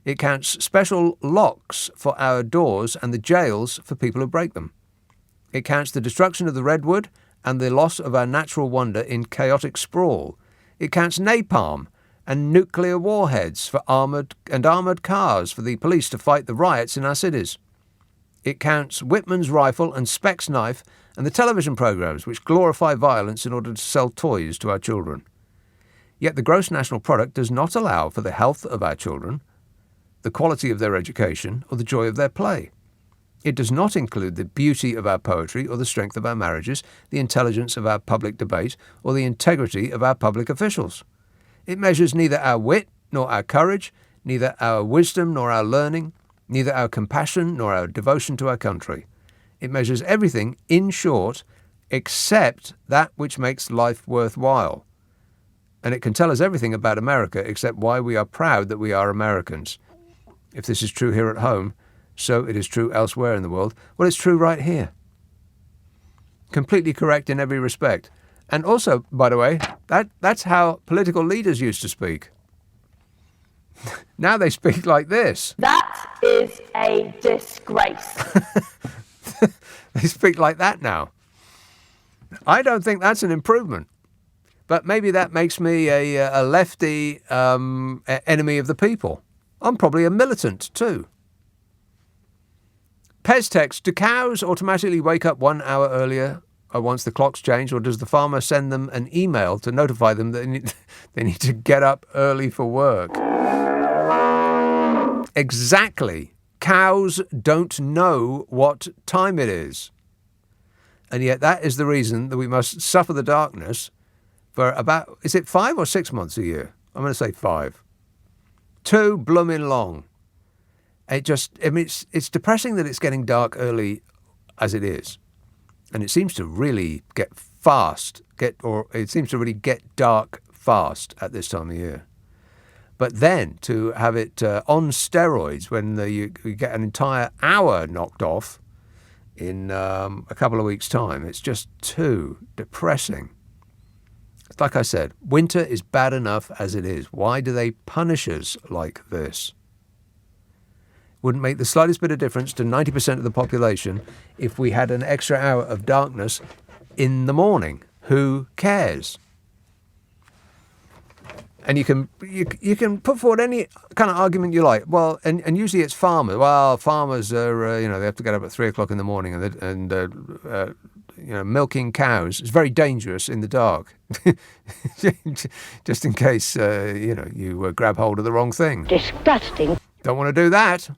S2: It counts special locks for our doors and the jails for people who break them. It counts the destruction of the redwood and the loss of our natural wonder in chaotic sprawl. It counts napalm and nuclear warheads for armoured cars for the police to fight the riots in our cities. It counts Whitman's rifle and Speck's knife and the television programmes which glorify violence in order to sell toys to our children. Yet the gross national product does not allow for the health of our children, the quality of their education, or the joy of their play. It does not include the beauty of our poetry or the strength of our marriages, the intelligence of our public debate, or the integrity of our public officials. It measures neither our wit nor our courage, neither our wisdom nor our learning, neither our compassion nor our devotion to our country. It measures everything, in short, except that which makes life worthwhile. And it can tell us everything about America except why we are proud that we are Americans. If this is true here at home, so it is true elsewhere in the world. Well, it's true right here. Completely correct in every respect. And also, by the way, that's how political leaders used to speak. Now they speak like this.
S9: That is a disgrace.
S2: They speak like that now. I don't think that's an improvement. But maybe that makes me a lefty enemy of the people. I'm probably a militant too. Pez text, do cows automatically wake up 1 hour earlier once the clock's changed, or does the farmer send them an email to notify them that they need to get up early for work? Exactly. Cows don't know what time it is. And yet that is the reason that we must suffer the darkness for about, is it 5 or 6 months a year? I'm going to say 5. Too blooming long. It's depressing that it's getting dark early as it is. And it seems to really get dark fast at this time of year. But then to have it on steroids when you get an entire hour knocked off in a couple of weeks' time, it's just too depressing. Like I said, winter is bad enough as it is. Why do they punish us like this? Wouldn't make the slightest bit of difference to 90% of the population if we had an extra hour of darkness in the morning. Who cares? And you can put forward any kind of argument you like. Well, and usually it's farmers. Well, farmers are they have to get up at 3 o'clock in the morning and milking cows is very dangerous in the dark. Just in case you grab hold of the wrong thing.
S9: Disgusting.
S2: Don't want to do that.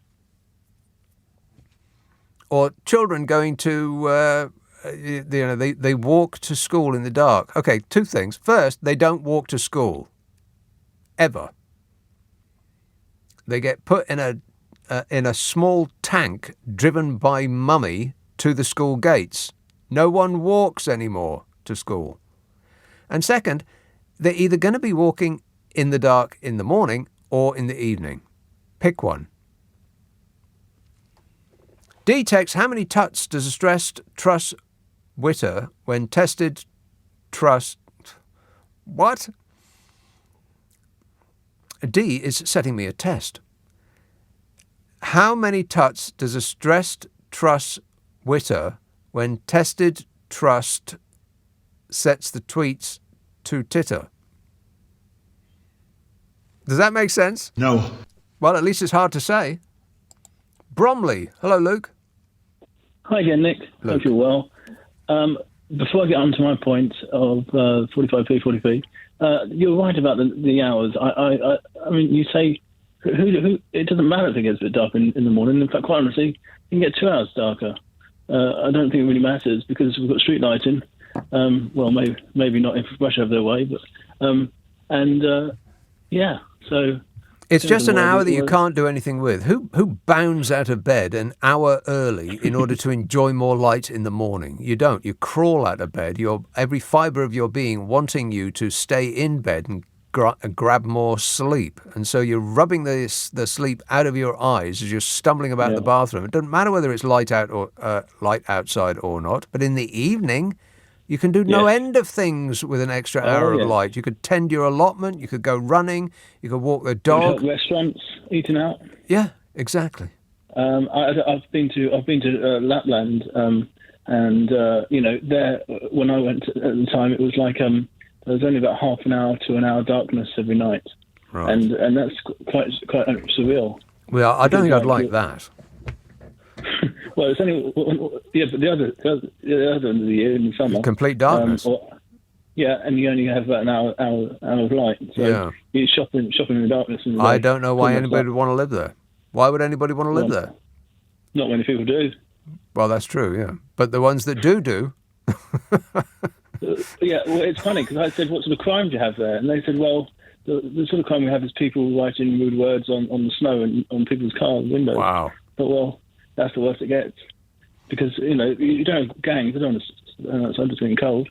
S2: Or children going to they walk to school in the dark. Okay, 2 things. First, they don't walk to school. Ever. They get put in a small tank driven by mummy to the school gates. No one walks anymore to school. And second, they're either going to be walking in the dark in the morning or in the evening. Pick one. D text, how many tuts does a stressed truss witter when tested truss... What? D is setting me a test. How many tuts does a stressed truss witter when tested trust sets the tweets to titter? Does that make sense?
S4: No.
S2: Well, at least it's hard to say. Bromley. Hello, Luke.
S21: Hi again, Nick. Hope you're well. Before I get on to my point of 45p, 40p, you're right about the hours. I mean, you say who it doesn't matter if it gets a bit dark in the morning. In fact, quite honestly, you can get 2 hours darker. I don't think it really matters because we've got street lighting. Well, maybe not if rush over their way, but so
S2: it's just an hour that you can't do anything with. Who bounds out of bed an hour early in order to enjoy more light in the morning? You don't. You crawl out of bed. Every fibre of your being wanting you to stay in bed and grab more sleep. And so you're rubbing the sleep out of your eyes as you're stumbling about the bathroom. It doesn't matter whether it's light out or light outside or not. But in the evening, you can do no end of things with an extra hour of light. You could tend your allotment. You could go running. You could walk the dog.
S21: Restaurants, eating out.
S2: Yeah, exactly.
S21: I've been to Lapland, and there when I went at the time, it was like there was only about half an hour to an hour darkness every night, right. and that's quite surreal.
S2: Well, I don't think I'd like that.
S21: Well, it's only but the other end of the year in the summer,
S2: complete darkness.
S21: And you only have about an hour of light. So you're shopping in the darkness.
S2: I don't know why anybody would want to live there. Why would anybody want to live there?
S21: Not many people do.
S2: Well, that's true, yeah. But the ones that do.
S21: Well, it's funny because I said, what sort of crime do you have there? And they said, well, the sort of crime we have is people writing rude words on the snow and on people's car windows.
S2: Wow.
S21: But, well, that's the worst it gets. Because, you don't have gangs. They don't outside just being cold.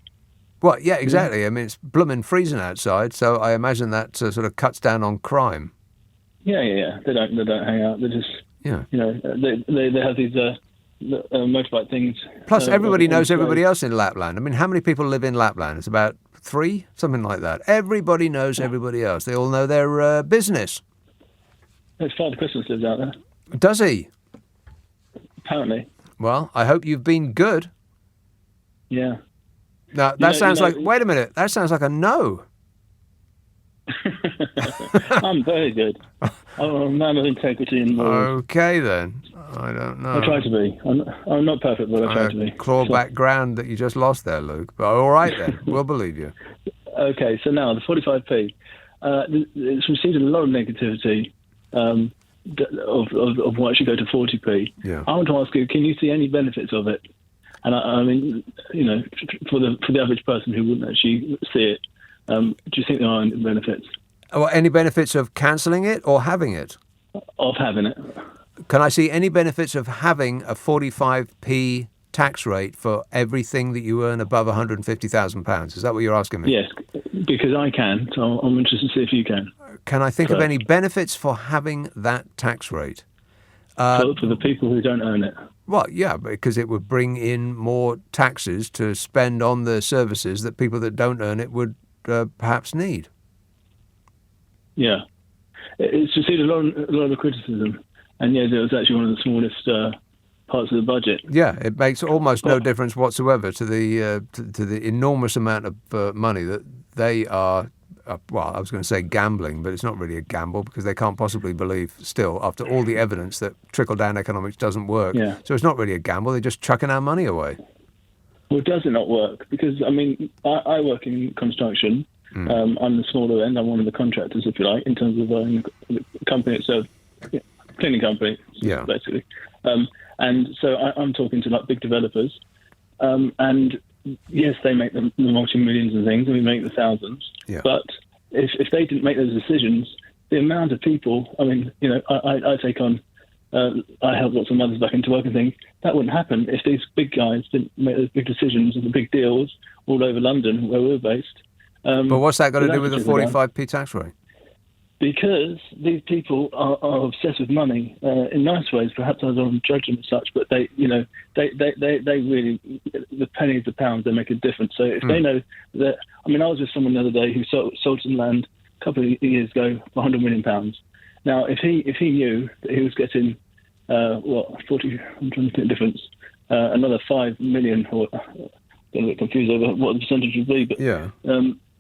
S2: Well, yeah, exactly. I mean, it's blooming freezing outside, so I imagine that sort of cuts down on crime.
S21: Yeah. They don't hang out. They just, they have these motorbike things.
S2: Plus, everybody knows everybody else in Lapland. I mean, how many people live in Lapland? It's about 3, something like that. Everybody knows everybody else. They all know their business.
S21: His Father Christmas lives out there.
S2: Does he?
S21: Apparently.
S2: Well, I hope you've been good.
S21: Yeah.
S2: Now, that sounds like... Wait a minute. That sounds like a no.
S21: I'm very good. I'm a man of integrity and morals.
S2: Okay, then. I don't know.
S21: I try to be. I'm not perfect, but I try to be.
S2: Clawback ground that you just lost there, Luke. But all right, then. We'll believe you.
S21: Okay, so now the 45p. It's received a lot of negativity of why it should go to 40p.
S2: Yeah.
S21: I want to ask you, can you see any benefits of it? And I mean, for the average person who wouldn't actually see it, do you think there are any benefits?
S2: Well, any benefits of cancelling it or having it?
S21: Of having it.
S2: Can I see any benefits of having a 45p tax rate for everything that you earn above £150,000? Is that what you're asking me?
S21: Yes, because I can, so I'm interested to see if you can.
S2: Can I think of any benefits for having that tax rate?
S21: For the people who don't earn it?
S2: Well, yeah, because it would bring in more taxes to spend on the services that people that don't earn it would perhaps need.
S21: Yeah. It's received a lot of criticism. And yeah, it was actually one of the smallest parts of the budget.
S2: Yeah, it makes almost no difference whatsoever to the enormous amount of money that they are. Well, I was going to say gambling, but it's not really a gamble because they can't possibly believe still, after all the evidence, that trickle-down economics doesn't work.
S21: Yeah.
S2: So it's not really a gamble. They're just chucking our money away.
S21: Well, does it not work? Because, I mean, I work in construction. I'm the smaller end. I'm one of the contractors, if you like, in terms of the company itself. Cleaning company, basically. And so I'm talking to like big developers, and yes, they make the multi-millions and things, and we make the thousands.
S2: Yeah.
S21: But if they didn't make those decisions, the amount of people, I mean, I take on, I help lots of mothers back into work and things. That wouldn't happen if these big guys didn't make those big decisions and the big deals all over London, where we're based.
S2: But what's that got to do with the 45p tax rate?
S21: Because these people are obsessed with money in nice ways. Perhaps I don't judge them as such, but they really, the pennies, the pounds, they make a difference. So if they know that, I mean, I was with someone the other day who sold some land a couple of years ago for £100 million. Now, if he knew that he was getting 40, I'm trying to think the difference, another 5 million, or I'm getting a bit confused over what the percentage would be, but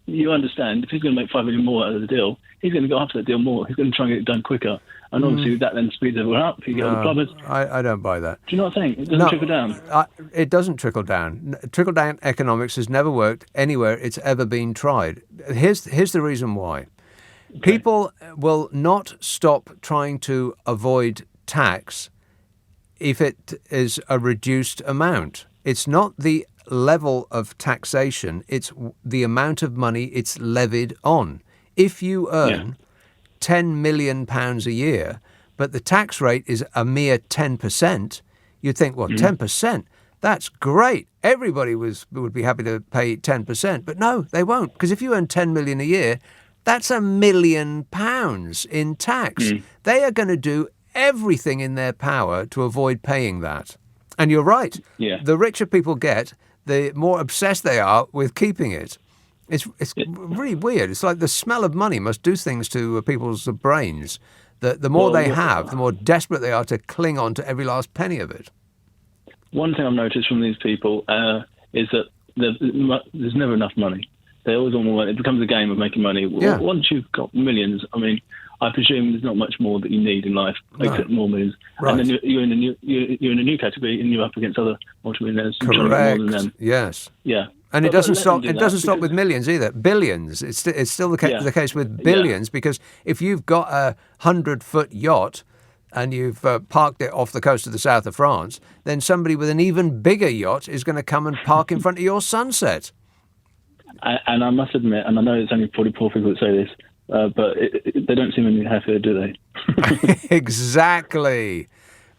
S21: you understand, if he's going to make 5 million more out of the deal, he's going to go after that deal more. He's going to try and get it done quicker. And obviously that then speeds everyone up. You get the plumbers.
S2: I don't buy that.
S21: Do you not think? It doesn't trickle down?
S2: It doesn't trickle down. Trickle-down economics has never worked anywhere it's ever been tried. Here's the reason why. Okay. People will not stop trying to avoid tax if it is a reduced amount. It's not the level of taxation, it's the amount of money it's levied on. If you earn £10 million a year, but the tax rate is a mere 10%, you'd think, well, 10%, that's great. Everybody would be happy to pay 10%, but no, they won't, because if you earn 10 million a year, that's £1 million in tax. They are going to do everything in their power to avoid paying that. And you're right.
S21: Yeah.
S2: The richer people get, the more obsessed they are with keeping it. It's really weird. It's like the smell of money must do things to people's brains. The more they have, the more desperate they are to cling on to every last penny of it.
S21: One thing I've noticed from these people is that there's never enough money. They always want more money. It becomes a game of making money.
S2: Yeah.
S21: Once you've got millions, I mean, I presume there's not much more that you need in life, except more millions.
S2: Right.
S21: And then you're in a new category, and you're up against other multimillionaires.
S2: Correct.
S21: More than them.
S2: Yes.
S21: Yeah.
S2: And it doesn't stop. It doesn't stop with millions either. Billions. It's still the case with billions, because if you've got a 100-foot yacht and you've parked it off the coast of the south of France, then somebody with an even bigger yacht is going to come and park in front of your Sunset.
S21: And I must admit, and I know it's only probably poor people that say this, but they don't seem any happier, do they?
S2: Exactly.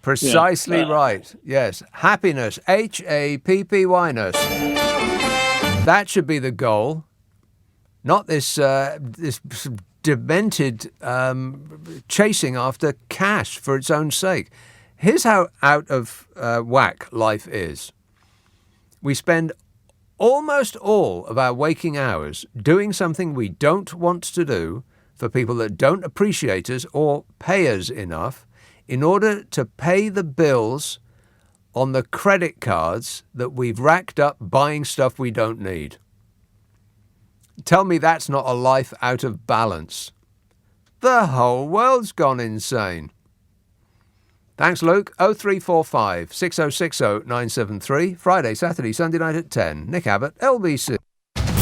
S2: Precisely right. Yes. Happiness. HAPPY-ness. That should be the goal. Not this demented chasing after cash for its own sake. Here's how out of whack life is. We spend almost all of our waking hours doing something we don't want to do for people that don't appreciate us or pay us enough in order to pay the bills on the credit cards that we've racked up buying stuff we don't need. Tell me that's not a life out of balance. The whole world's gone insane. Thanks, Luke. 0345 6060 973. Friday, Saturday, Sunday night at 10. Nick Abbott, LBC.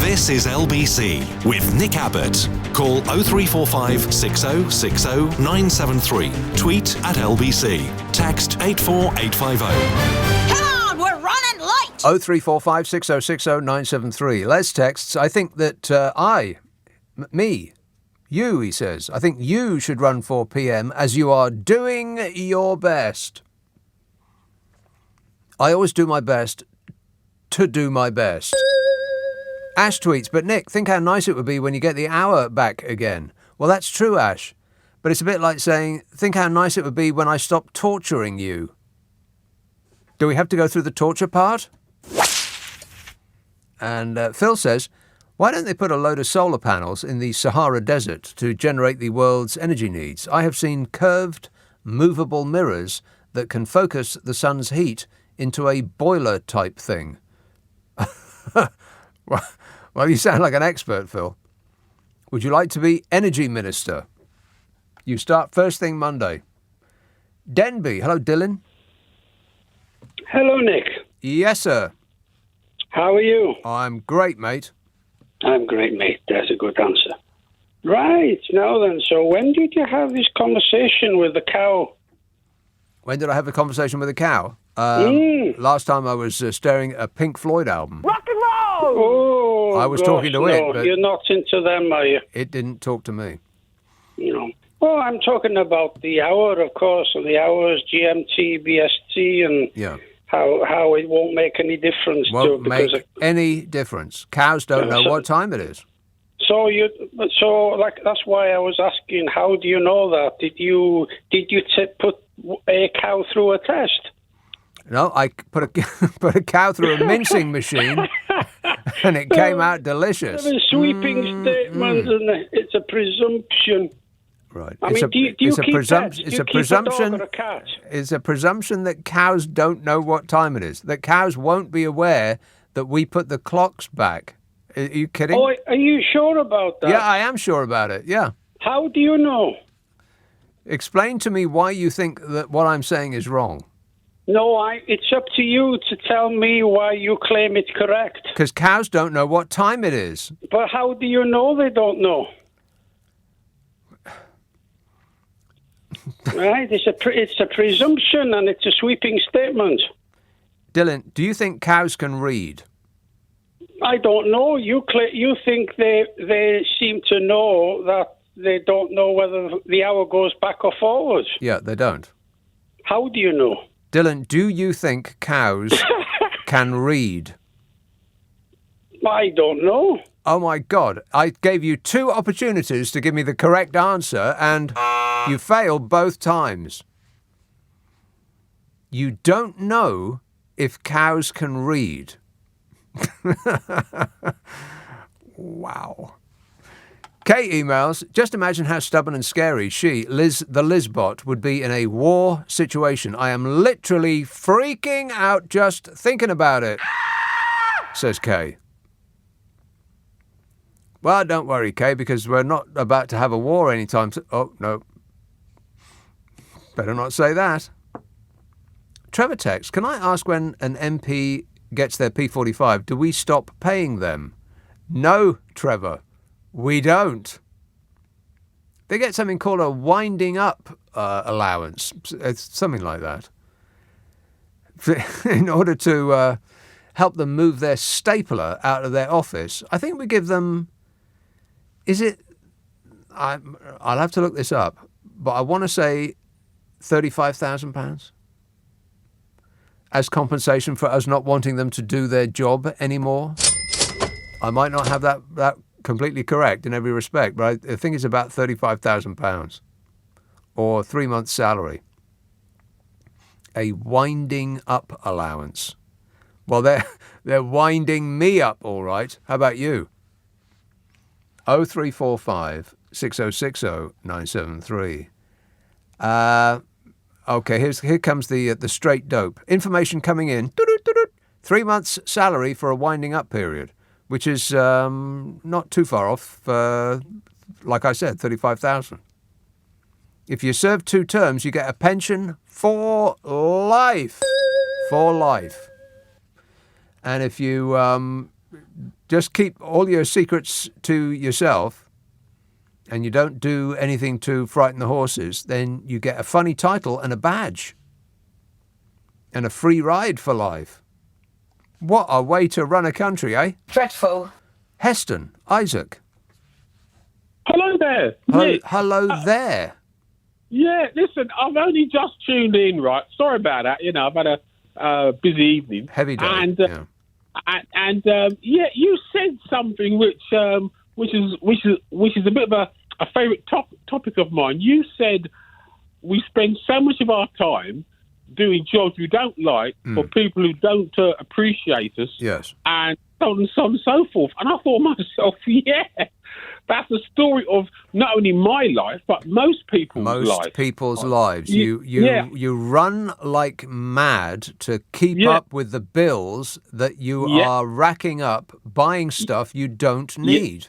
S6: This is LBC with Nick Abbott. Call 0345 6060 973. Tweet at LBC. Text 84850.
S9: Come on, we're running late.
S2: 0345 6060 973. Les texts, I think that you, he says, I think you should run for PM as you are doing your best. I always do my best to do my best. Ash tweets, but Nick, think how nice it would be when you get the hour back again. Well, that's true, Ash. But it's a bit like saying, think how nice it would be when I stop torturing you. Do we have to go through the torture part? And Phil says, why don't they put a load of solar panels in the Sahara Desert to generate the world's energy needs? I have seen curved, movable mirrors that can focus the sun's heat into a boiler type thing. Well, you sound like an expert, Phil. Would you like to be energy minister? You start first thing Monday. Denby. Hello, Dylan.
S1: Hello, Nick.
S2: Yes, sir.
S1: How are you?
S2: I'm great, mate.
S1: I'm great, mate. That's a good answer. Right. Now then, so when did you have this conversation with the cow?
S2: When did I have a conversation with a cow? Last time I was staring at a Pink Floyd album.
S1: Rock and roll! Oh,
S2: I was talking to it, but
S1: you're not into them, are you?
S2: It didn't talk to me.
S1: No. Well, I'm talking about the hour, of course, and the hours, GMT, BST, and how it won't make any difference.
S2: Won't make any difference. Cows don't know what time it is.
S1: So that's why I was asking. How do you know that? Did you put a cow through a test?
S2: No, I put a cow through a mincing machine, and it came out delicious.
S1: It's a sweeping statement, and it's a presumption.
S2: Right.
S1: I mean, do you keep pets? Do you keep a dog or a cat?
S2: It's a presumption that cows don't know what time it is. That cows won't be aware that we put the clocks back. Are you kidding?
S1: Oh, are you sure about that?
S2: Yeah, I am sure about it. Yeah.
S1: How do you know?
S2: Explain to me why you think that what I'm saying is wrong.
S1: No, it's up to you to tell me why you claim it's correct.
S2: Because cows don't know what time it is.
S1: But how do you know they don't know? Right, it's a presumption and it's a sweeping statement.
S2: Dylan, do you think cows can read?
S1: I don't know. You think they seem to know that they don't know whether the hour goes back or forward.
S2: Yeah, they don't.
S1: How do you know?
S2: Dylan, do you think cows can read?
S1: I don't know.
S2: Oh, my God. I gave you 2 opportunities to give me the correct answer, and you failed both times. You don't know if cows can read. Wow. Kate emails, just imagine how stubborn and scary she, Liz, the Lizbot, would be in a war situation. I am literally freaking out just thinking about it, says Kay. Well, don't worry, Kay, because we're not about to have a war anytime soon. Oh, no. Better not say that. Trevor texts, can I ask when an MP gets their P45, do we stop paying them? No, Trevor. We don't. They get something called a winding up allowance. It's something like that. In order to help them move their stapler out of their office, I think we give them... Is it... I'll have to look this up, but I want to say £35,000 as compensation for us not wanting them to do their job anymore. I might not have that completely correct in every respect, but I think it's about £35,000 or 3 months' salary. A winding up allowance. Well, they're winding me up, all right. How about you? 0345 6060 973. Okay, here comes the straight dope. Information coming in. 3 months' salary for a winding up period, which is not too far off, like I said, 35,000. If you serve 2 terms, you get a pension for life. For life. And if you just keep all your secrets to yourself and you don't do anything to frighten the horses, then you get a funny title and a badge. And a free ride for life. What a way to run a country, eh?
S9: Dreadful.
S2: Heston, Isaac.
S7: Hello there.
S2: Hello there.
S7: Yeah, listen, I've only just tuned in, right? Sorry about that. I've had a busy evening.
S2: Heavy day.
S7: And you said something which is a bit of a favourite topic of mine. You said we spend so much of our time doing jobs we don't like for people who don't appreciate us.
S2: Yes.
S7: And so on and so forth. And I thought to myself, that's the story of not only my life, but most people's lives.
S2: Most people's lives. You run like mad to keep up with the bills that you are racking up buying stuff you don't need.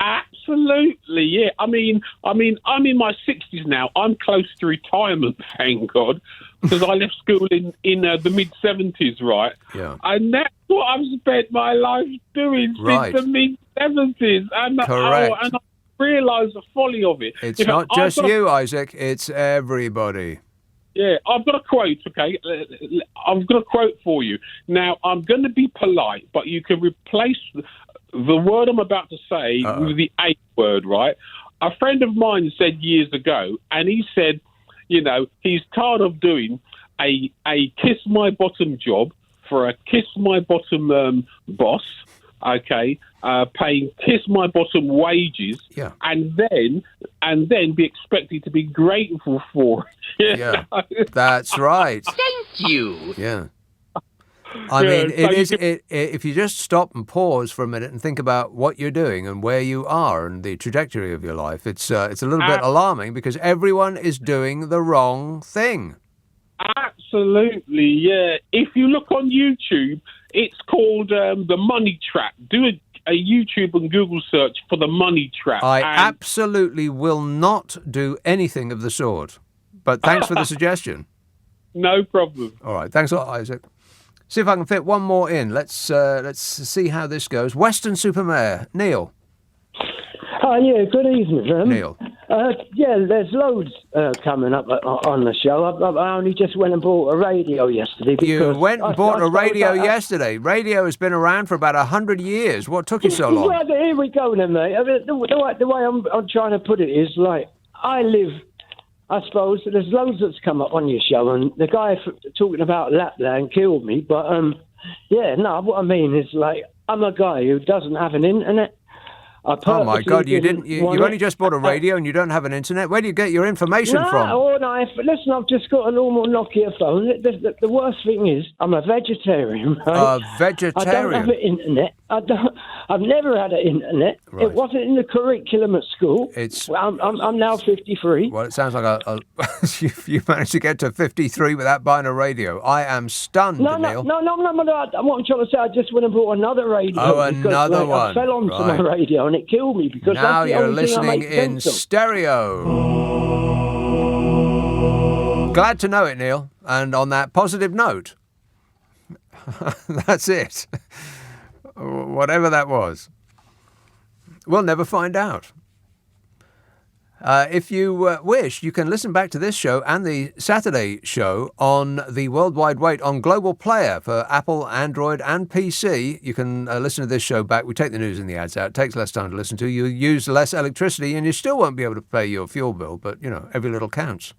S7: Absolutely, yeah. I mean, I'm in my 60s now. I'm close to retirement, thank God, because I left school in the mid-70s, right?
S2: Yeah.
S7: And that's what I've spent my life doing since the mid-70s. And
S2: Correct.
S7: And I realise the folly of it.
S2: It's not just you, Isaac. It's everybody.
S7: Yeah, I've got a quote, okay? I've got a quote for you. Now, I'm going to be polite, but you can replace the word I'm about to say with the A word, right? A friend of mine said years ago, and he said, he's tired of doing a kiss my bottom job for a kiss my bottom boss, okay, paying kiss my bottom wages, and then be expected to be grateful for it.
S2: Yeah, that's right.
S13: Thank you.
S2: Yeah. I mean, if you just stop and pause for a minute and think about what you're doing and where you are and the trajectory of your life, it's a little bit alarming because everyone is doing the wrong thing.
S7: Absolutely, yeah. If you look on YouTube, it's called The Money Trap. Do a YouTube and Google search for The Money Trap.
S2: I absolutely will not do anything of the sort. But thanks for the suggestion.
S7: No problem.
S2: All right, thanks a lot, Isaac. See if I can fit one more in. Let's see how this goes. Western Supermare, Neil.
S22: Oh, yeah, good evening,
S2: Neil.
S22: There's loads coming up on the show. I only just went and bought a radio yesterday.
S2: You went and bought a radio yesterday. Radio has been around for about 100 years. What took you so long?
S22: Well, here we go then, mate. I mean, the way I'm trying to put it is, like, I suppose there's loads that's come up on your show, and the guy talking about Lapland killed me. But what I mean is, like, I'm a guy who doesn't have an internet.
S2: Oh my God! You didn't. You only just bought a radio and you don't have an internet. Where do you get your information from?
S22: Listen, I've just got a normal Nokia phone. The worst thing is, I'm a vegetarian. Right?
S2: A vegetarian.
S22: I don't have an internet. I've never had an internet. Right. It wasn't in the curriculum at school. I'm now 53.
S2: Well, it sounds like you managed to get to 53 without buying a radio. I am stunned, Neil.
S22: No. What I'm trying to say, I just went and bought another radio.
S2: Oh, another one.
S22: I fell onto my radio and it killed me because
S2: now
S22: that's the
S2: you're
S22: only thing I
S2: listening
S22: make
S2: in
S22: sense of.
S2: stereo. Glad to know it, Neil. And on that positive note, that's it. Whatever that was. We'll never find out. If you wish, you can listen back to this show and the Saturday show on the World Wide Wait on Global Player for Apple, Android and PC. You can listen to this show back. We take the news and the ads out. It takes less time to listen to. You use less electricity and you still won't be able to pay your fuel bill, but, every little counts.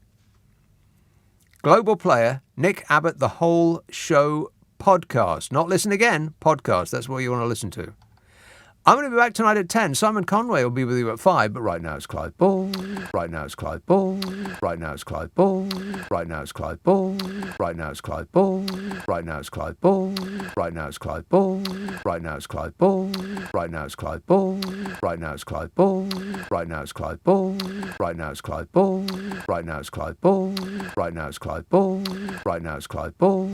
S2: Global Player, Nick Abbot, the whole show podcast. Not listen again, podcast. That's what you want to listen to. I'm going to be back tonight at 10. Simon Conway will be with you at 5, but right now it's Clive Ball. Right now it's Clive Ball. Right now it's Clive Ball. Right now it's Clive Ball. Right now it's Clive Ball. Right now it's Clive Ball. Right now it's Clive Ball. Right now it's Clive Ball. Right now it's Clive Ball. Right now it's Clive Ball. Right now it's Clive Ball. Right now it's Clive Ball. Right now it's Clive Ball. Right now it's Clive Ball. Right now it's Clive Ball.